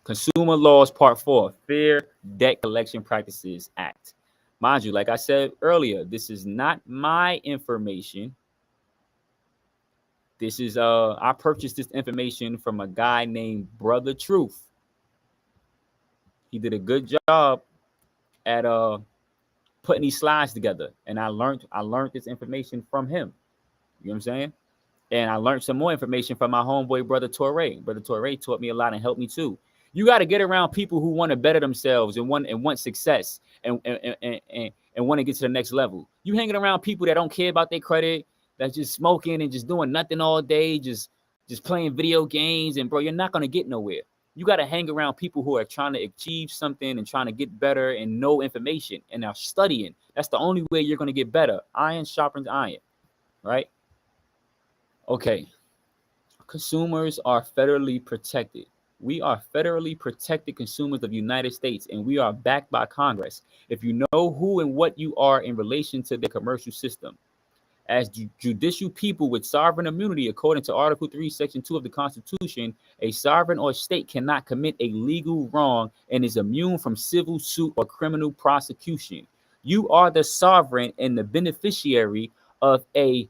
Consumer Laws Part 4, Fair Debt Collection Practices Act. Mind you, like I said earlier, this is not my information. This is I purchased this information from a guy named Brother Truth. He did a good job at putting these slides together, and I learned this information from him. You know what I'm saying? And I learned some more information from my homeboy Brother Torre. Brother Torre taught me a lot and helped me too. You got to get around people who want to better themselves and want success and want to get to the next level. You hanging around people that don't care about their credit, that's just smoking and just doing nothing all day, just playing video games, and bro, you're not gonna get nowhere. You got to hang around people who are trying to achieve something and trying to get better and know information and are studying. That's the only way you're gonna get better. Iron sharpens iron, right? Okay. Consumers are federally protected. We are federally protected consumers of the United States, and we are backed by Congress. If you know who and what you are in relation to the commercial system, as judicial people with sovereign immunity, according to Article 3, Section 2 of the Constitution, a sovereign or state cannot commit a legal wrong and is immune from civil suit or criminal prosecution. You are the sovereign and the beneficiary of a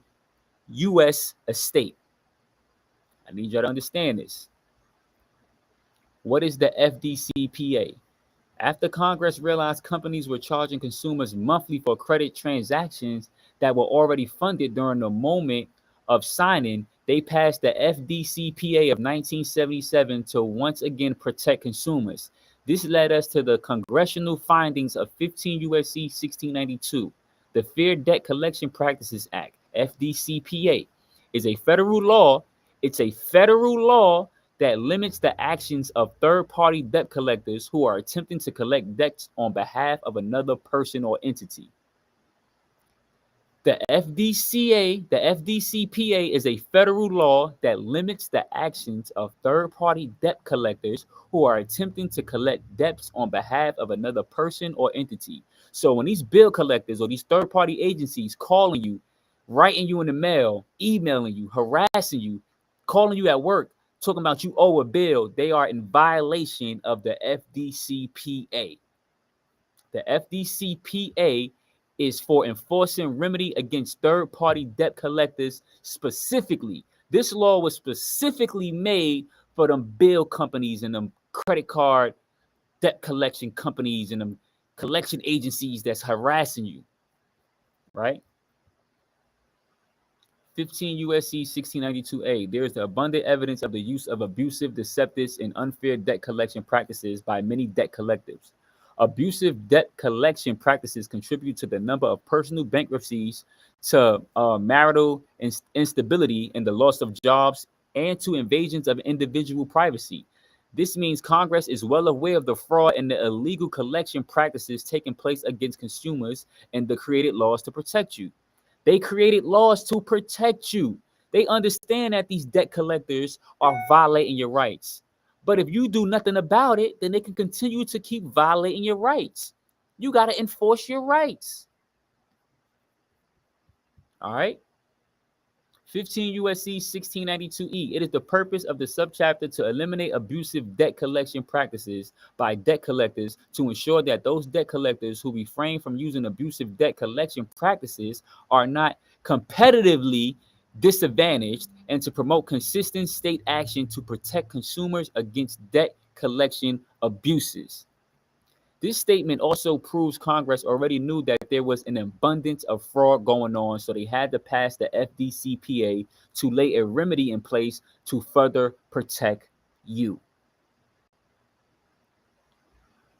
U.S. estate. I need y'all to understand this. What is the FDCPA? After Congress realized companies were charging consumers monthly for credit transactions that were already funded during the moment of signing, they passed the FDCPA of 1977 to once again protect consumers. This led us to the congressional findings of 15 U.S.C. 1692. The Fair Debt Collection Practices Act, FDCPA, is a federal law. It's a federal law that limits the actions of third-party debt collectors who are attempting to collect debts on behalf of another person or entity. The FDCPA is a federal law that limits the actions of third-party debt collectors who are attempting to collect debts on behalf of another person or entity. So when these bill collectors or these third-party agencies calling you, writing you in the mail, emailing you, harassing you, calling you at work, talking about you owe a bill, they are in violation of the FDCPA. The FDCPA is for enforcing remedy against third-party debt collectors specifically. This law was specifically made for them bill companies and them credit card debt collection companies and them collection agencies that's harassing you, right? 15 USC 1692A. There is abundant evidence of the use of abusive, deceptive, and unfair debt collection practices by many debt collectors. Abusive debt collection practices contribute to the number of personal bankruptcies, to marital instability and the loss of jobs, and to invasions of individual privacy. This means Congress is well aware of the fraud and the illegal collection practices taking place against consumers and the created laws to protect you. They created laws to protect you. They understand that these debt collectors are violating your rights. But if you do nothing about it, then they can continue to keep violating your rights. You got to enforce your rights. All right. 15 USC 1692E. It is the purpose of the subchapter to eliminate abusive debt collection practices by debt collectors to ensure that those debt collectors who refrain from using abusive debt collection practices are not competitively disadvantaged, and to promote consistent state action to protect consumers against debt collection abuses. This statement also proves Congress already knew that there was an abundance of fraud going on, so they had to pass the FDCPA to lay a remedy in place to further protect you.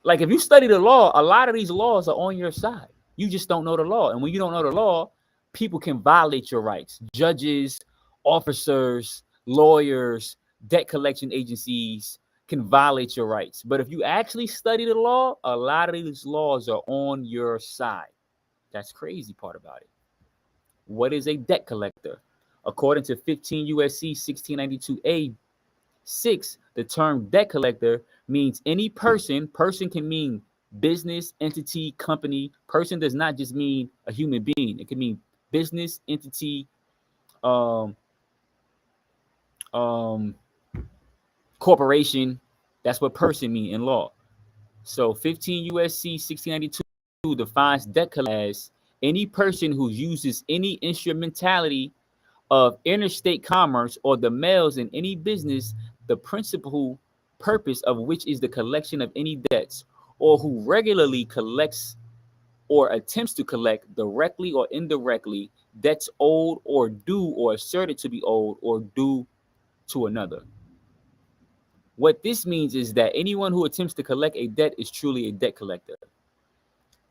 Like, if you study the law, a lot of these laws are on your side. You just don't know the law. And when you don't know the law, people can violate your rights. Judges, officers, lawyers, debt collection agencies can violate your rights. But if you actually study the law, a lot of these laws are on your side. That's crazy part about it. What is a debt collector? According to 15 USC 1692A 6, the term debt collector means any person. Person can mean business, entity, company. Person does not just mean a human being. It can mean business, entity, corporation. That's what person mean in law. So 15 USC 1692 defines debt collector as any person who uses any instrumentality of interstate commerce or the mails in any business, the principal purpose of which is the collection of any debts, or who regularly collects or attempts to collect directly or indirectly debts owed or due or asserted to be owed or due to another. What this means is that anyone who attempts to collect a debt is truly a debt collector.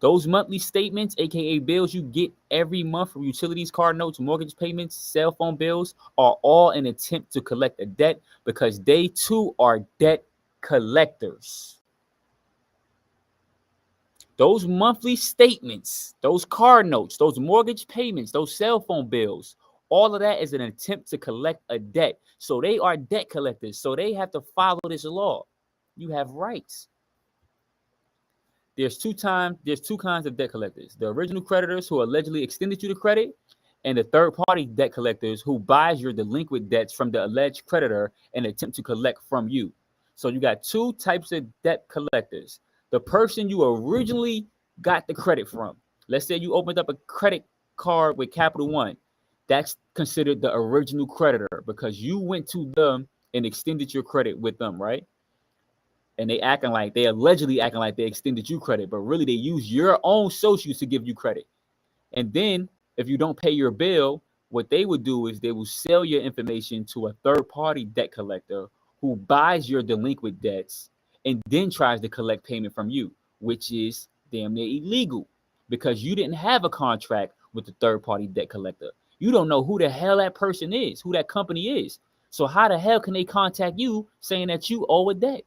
Those monthly statements, aka bills you get every month from utilities, car notes, mortgage payments, cell phone bills, are all an attempt to collect a debt, because they too are debt collectors. Those monthly statements, those car notes, those mortgage payments, those cell phone bills, all of that is an attempt to collect a debt. So they are debt collectors. So they have to follow this law. You have rights. There's two kinds of debt collectors: the original creditors who allegedly extended you the credit, and the third-party debt collectors who buys your delinquent debts from the alleged creditor and attempt to collect from you. So you got two types of debt collectors: the person you originally got the credit from. Let's say you opened up a credit card with Capital One. That's considered the original creditor, because you went to them and extended your credit with them, right? And they allegedly acting like they extended you credit, but really they use your own socials to give you credit. And then if you don't pay your bill, what they would do is they will sell your information to a third-party debt collector who buys your delinquent debts and then tries to collect payment from you, which is damn near illegal, because you didn't have a contract with the third-party debt collector. You don't know who the hell that person is, who that company is. So how the hell can they contact you saying that you owe a debt?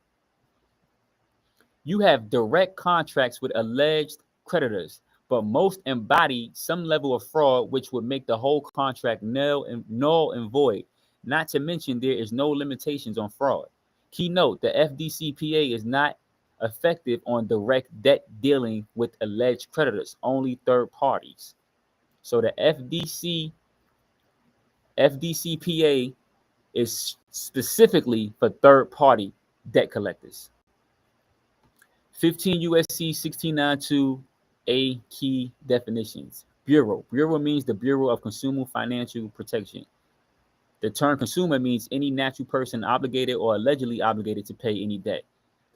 You have direct contracts with alleged creditors, but most embody some level of fraud, which would make the whole contract null and void. Not to mention, there is no limitations on fraud. Key note: the FDCPA is not effective on direct debt dealing with alleged creditors, only third parties. So the FDCPA is specifically for third-party debt collectors. 15 USC 1692A key definitions. Bureau. Bureau means the Bureau of Consumer Financial Protection. The term consumer means any natural person obligated or allegedly obligated to pay any debt.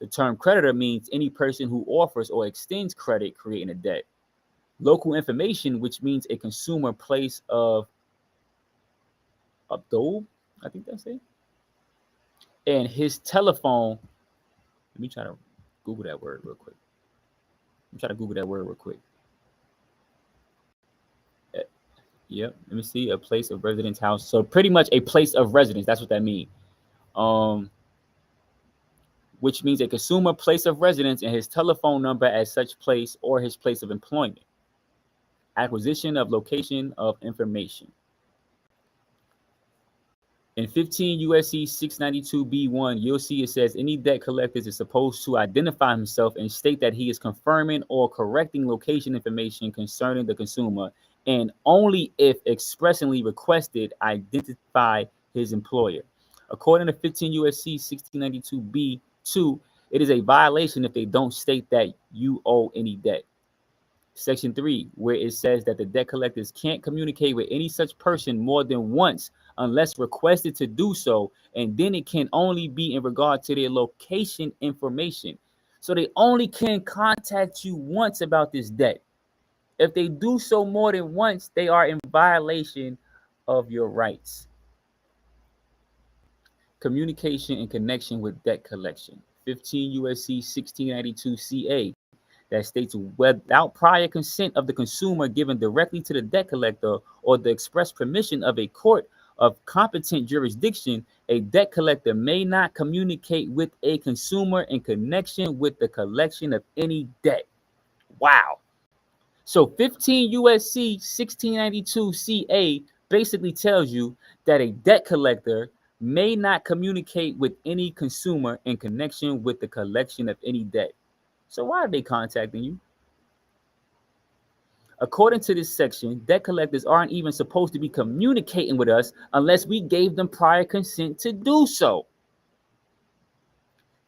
The term creditor means any person who offers or extends credit, creating a debt. Local information, which means a consumer place of abode, I think that's it. And his telephone. Let me try to Google that word real quick. Yep. Let me see. A place of residence, house. So pretty much a place of residence. That's what that means. Which means a consumer place of residence and his telephone number at such place or his place of employment. Acquisition of location of information. In 15 USC 692B1, you'll see it says any debt collector is supposed to identify himself and state that he is confirming or correcting location information concerning the consumer, and only if expressly requested, identify his employer. According to 15 USC 1692B2, it is a violation if they don't state that you owe any debt. Section 3, where it says that the debt collectors can't communicate with any such person more than once unless requested to do so, and then it can only be in regard to their location information. So they only can contact you once about this debt. If they do so more than once, they are in violation of your rights. Communication in connection with debt collection. 15 USC 1692 CA. That states without prior consent of the consumer given directly to the debt collector or the express permission of a court of competent jurisdiction, a debt collector may not communicate with a consumer in connection with the collection of any debt. Wow. So 15 USC 1692 CA basically tells you that a debt collector may not communicate with any consumer in connection with the collection of any debt. So why are they contacting you? According to this section, debt collectors aren't even supposed to be communicating with us unless we gave them prior consent to do so.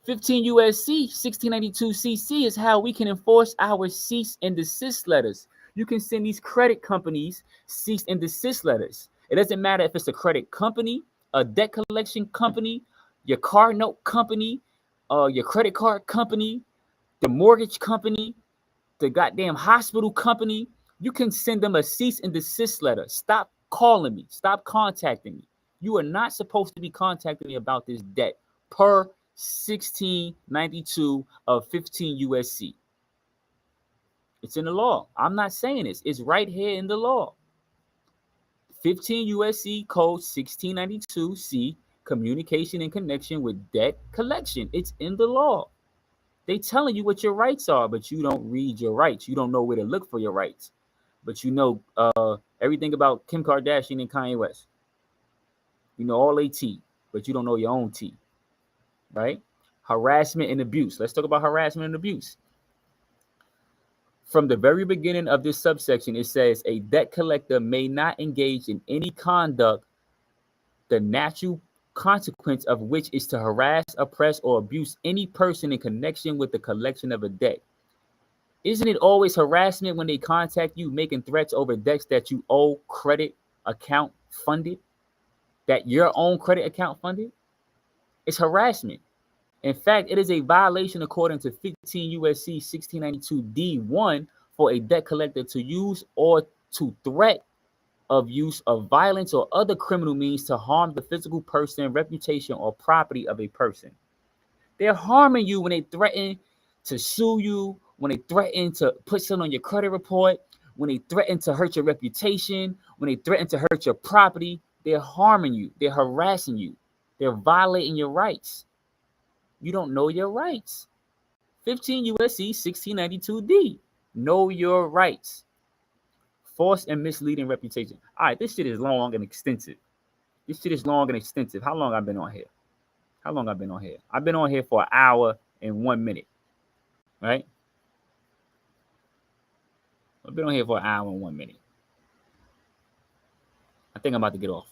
15 USC 1692 CC is how we can enforce our cease and desist letters. You can send these credit companies cease and desist letters. It doesn't matter if it's a credit company, a debt collection company, your car note company, your credit card company, the mortgage company, the goddamn hospital company. You can send them a cease and desist letter. Stop calling me. Stop contacting me. You are not supposed to be contacting me about this debt per 1692 of 15 USC. It's in the law. I'm not saying this. It's right here in the law. 15 USC code 1692C, communication in connection with debt collection. It's in the law. They telling you what your rights are, but you don't read your rights. You don't know where to look for your rights. But you know everything about Kim Kardashian and Kanye West. You know all they tea, but you don't know your own tea, right? Harassment and abuse. Let's talk about harassment and abuse. From the very beginning of this subsection, it says a debt collector may not engage in any conduct, the natural consequence of which is to harass, oppress, or abuse any person in connection with the collection of a debt. Isn't it always harassment when they contact you making threats over debts that you owe credit account funded, that your own credit account funded? It's harassment. In fact, it is a violation according to 15 USC 1692 D1 for a debt collector to use or to threat of use of violence or other criminal means to harm the physical person, reputation, or property of a person. They're harming you when they threaten to sue you, when they threaten to put something on your credit report, when they threaten to hurt your reputation, when they threaten to hurt your property. They're harming you. They're harassing you. They're violating your rights. You don't know your rights. 15 USC 1692D. Know your rights. False and misleading reputation. All right, this shit is long and extensive. How long I've been on here? I've been on here for an hour and 1 minute. Right? I've been on here for an hour and 1 minute. I think I'm about to get off.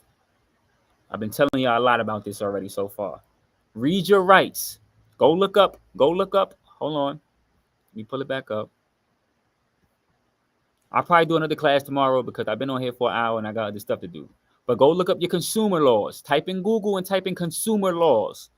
I've been telling y'all a lot about this already so far. Read your rights. Go look up. Hold on. Let me pull it back up. I'll probably do another class tomorrow because I've been on here for an hour and I got other stuff to do. But go look up your consumer laws. Type in Google and type in consumer laws.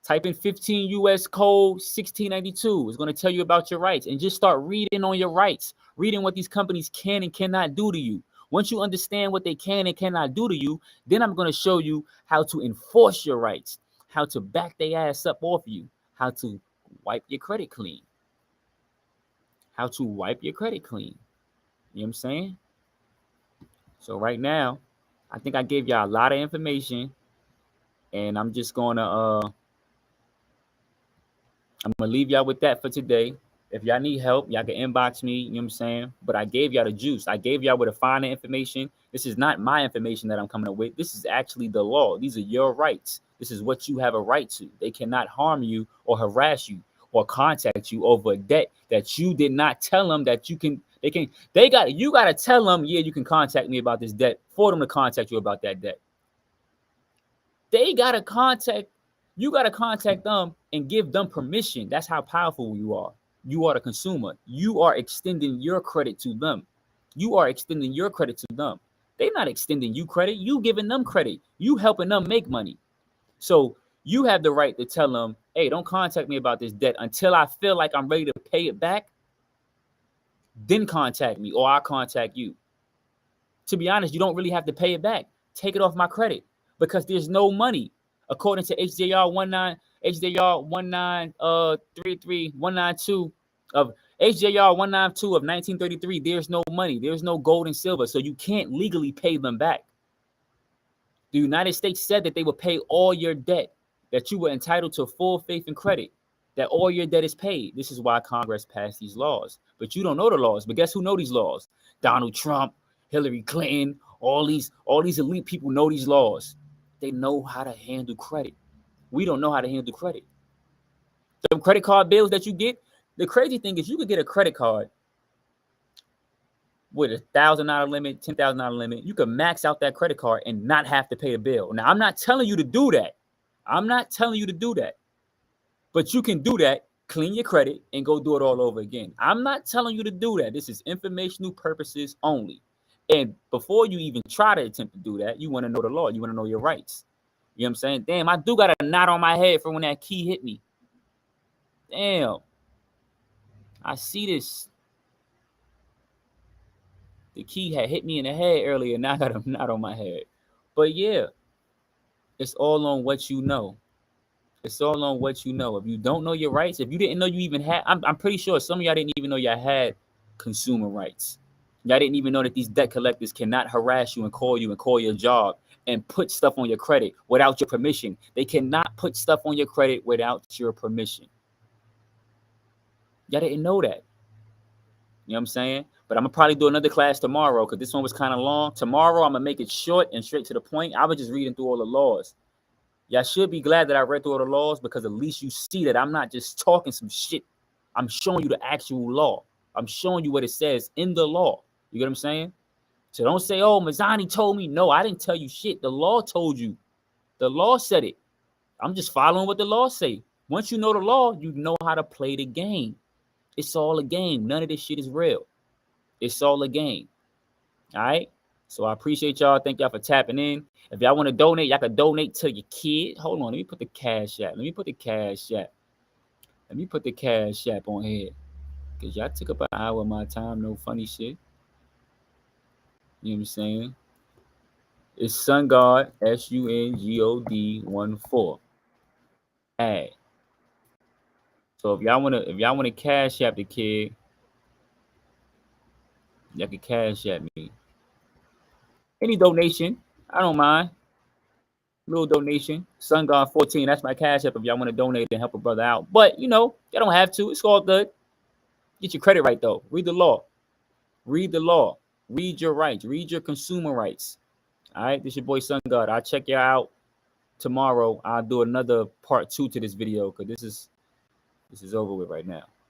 Type in 15 U.S. Code 1692. It's going to tell you about your rights, and just start reading on your rights, reading what these companies can and cannot do to you. Once you understand what they can and cannot do to you, then I'm going to show you how to enforce your rights, how to back their ass up off you, how to wipe your credit clean, how to wipe your credit clean. You know what I'm saying? So right now, I think I gave y'all a lot of information, and I'm just going to I'm gonna leave y'all with that for today. If y'all need help, y'all can inbox me, you know what I'm saying? But I gave y'all the juice. I gave y'all with the finer information. This is not my information that I'm coming up with. This is actually the law. These are your rights. This is what you have a right to. They cannot harm you or harass you or contact you over a debt that you did not tell them that you can. You got to tell them, yeah, you can contact me about this debt for them to contact you about that debt. You got to contact them and give them permission. That's how powerful you are. You are the consumer. You are extending your credit to them. They're not extending you credit. You giving them credit. You helping them make money. So you have the right to tell them, hey, don't contact me about this debt until I feel like I'm ready to pay it back. Then contact me, or I'll contact you. To be honest, you don't really have to pay it back. Take it off my credit, because there's no money. According to HJR 192 of HJR 192 of 1933, there's no money. There's no gold and silver, so you can't legally pay them back. The United States said that they would pay all your debt, that you were entitled to full faith and credit, that all your debt is paid. This is why Congress passed these laws. But you don't know the laws. But guess who know these laws? Donald Trump, Hillary Clinton, all these elite people know these laws. They know how to handle credit. We don't know how to handle credit. The credit card bills that you get, the crazy thing is you could get a credit card with $1,000 limit, $10,000 limit. You can max out that credit card and not have to pay a bill. Now, I'm not telling you to do that. But you can do that, clean your credit, and go do it all over again. I'm not telling you to do that. This is informational purposes only. And before you even try to attempt to do that, you want to know the law. You want to know your rights. You know what I'm saying? Damn, I do got a knot on my head from when that key hit me. Damn. I see this. The key had hit me in the head earlier, and now I got a knot on my head. But yeah, it's all on what you know. If you don't know your rights, if you didn't know you even had, I'm pretty sure some of y'all didn't even know y'all had consumer rights. Y'all didn't even know that these debt collectors cannot harass you and call your job and put stuff on your credit without your permission. They cannot put stuff on your credit without your permission. Y'all didn't know that. You know what I'm saying? But I'm going to probably do another class tomorrow because this one was kind of long. Tomorrow, I'm going to make it short and straight to the point. I was just reading through all the laws. Y'all should be glad that I read through all the laws, because at least you see that I'm not just talking some shit. I'm showing you the actual law. I'm showing you what it says in the law. You get what I'm saying? So don't say, oh, Mazzani told me. No, I didn't tell you shit. The law told you. The law said it. I'm just following what the law say. Once you know the law, you know how to play the game. It's all a game. None of this shit is real. It's all a game. All right? So I appreciate y'all. Thank y'all for tapping in. If y'all want to donate, y'all can donate to your kid. Hold on. Let me put the cash app. Let me put the cash app on here. Because y'all took up an hour of my time. No funny shit. You know what I'm saying? It's SunGod, SUNGOD 14. Hey. So if y'all wanna cash app the kid, y'all can cash app me. Any donation, I don't mind. Little donation. SunGod 14. That's my cash app if y'all want to donate and help a brother out. But y'all don't have to. It's all good. Get your credit right though. Read the law. Read your rights. Read your consumer rights. All right. This your boy SunGod. I'll check y'all out tomorrow. I'll do another part 2 to this video because this is over with right now.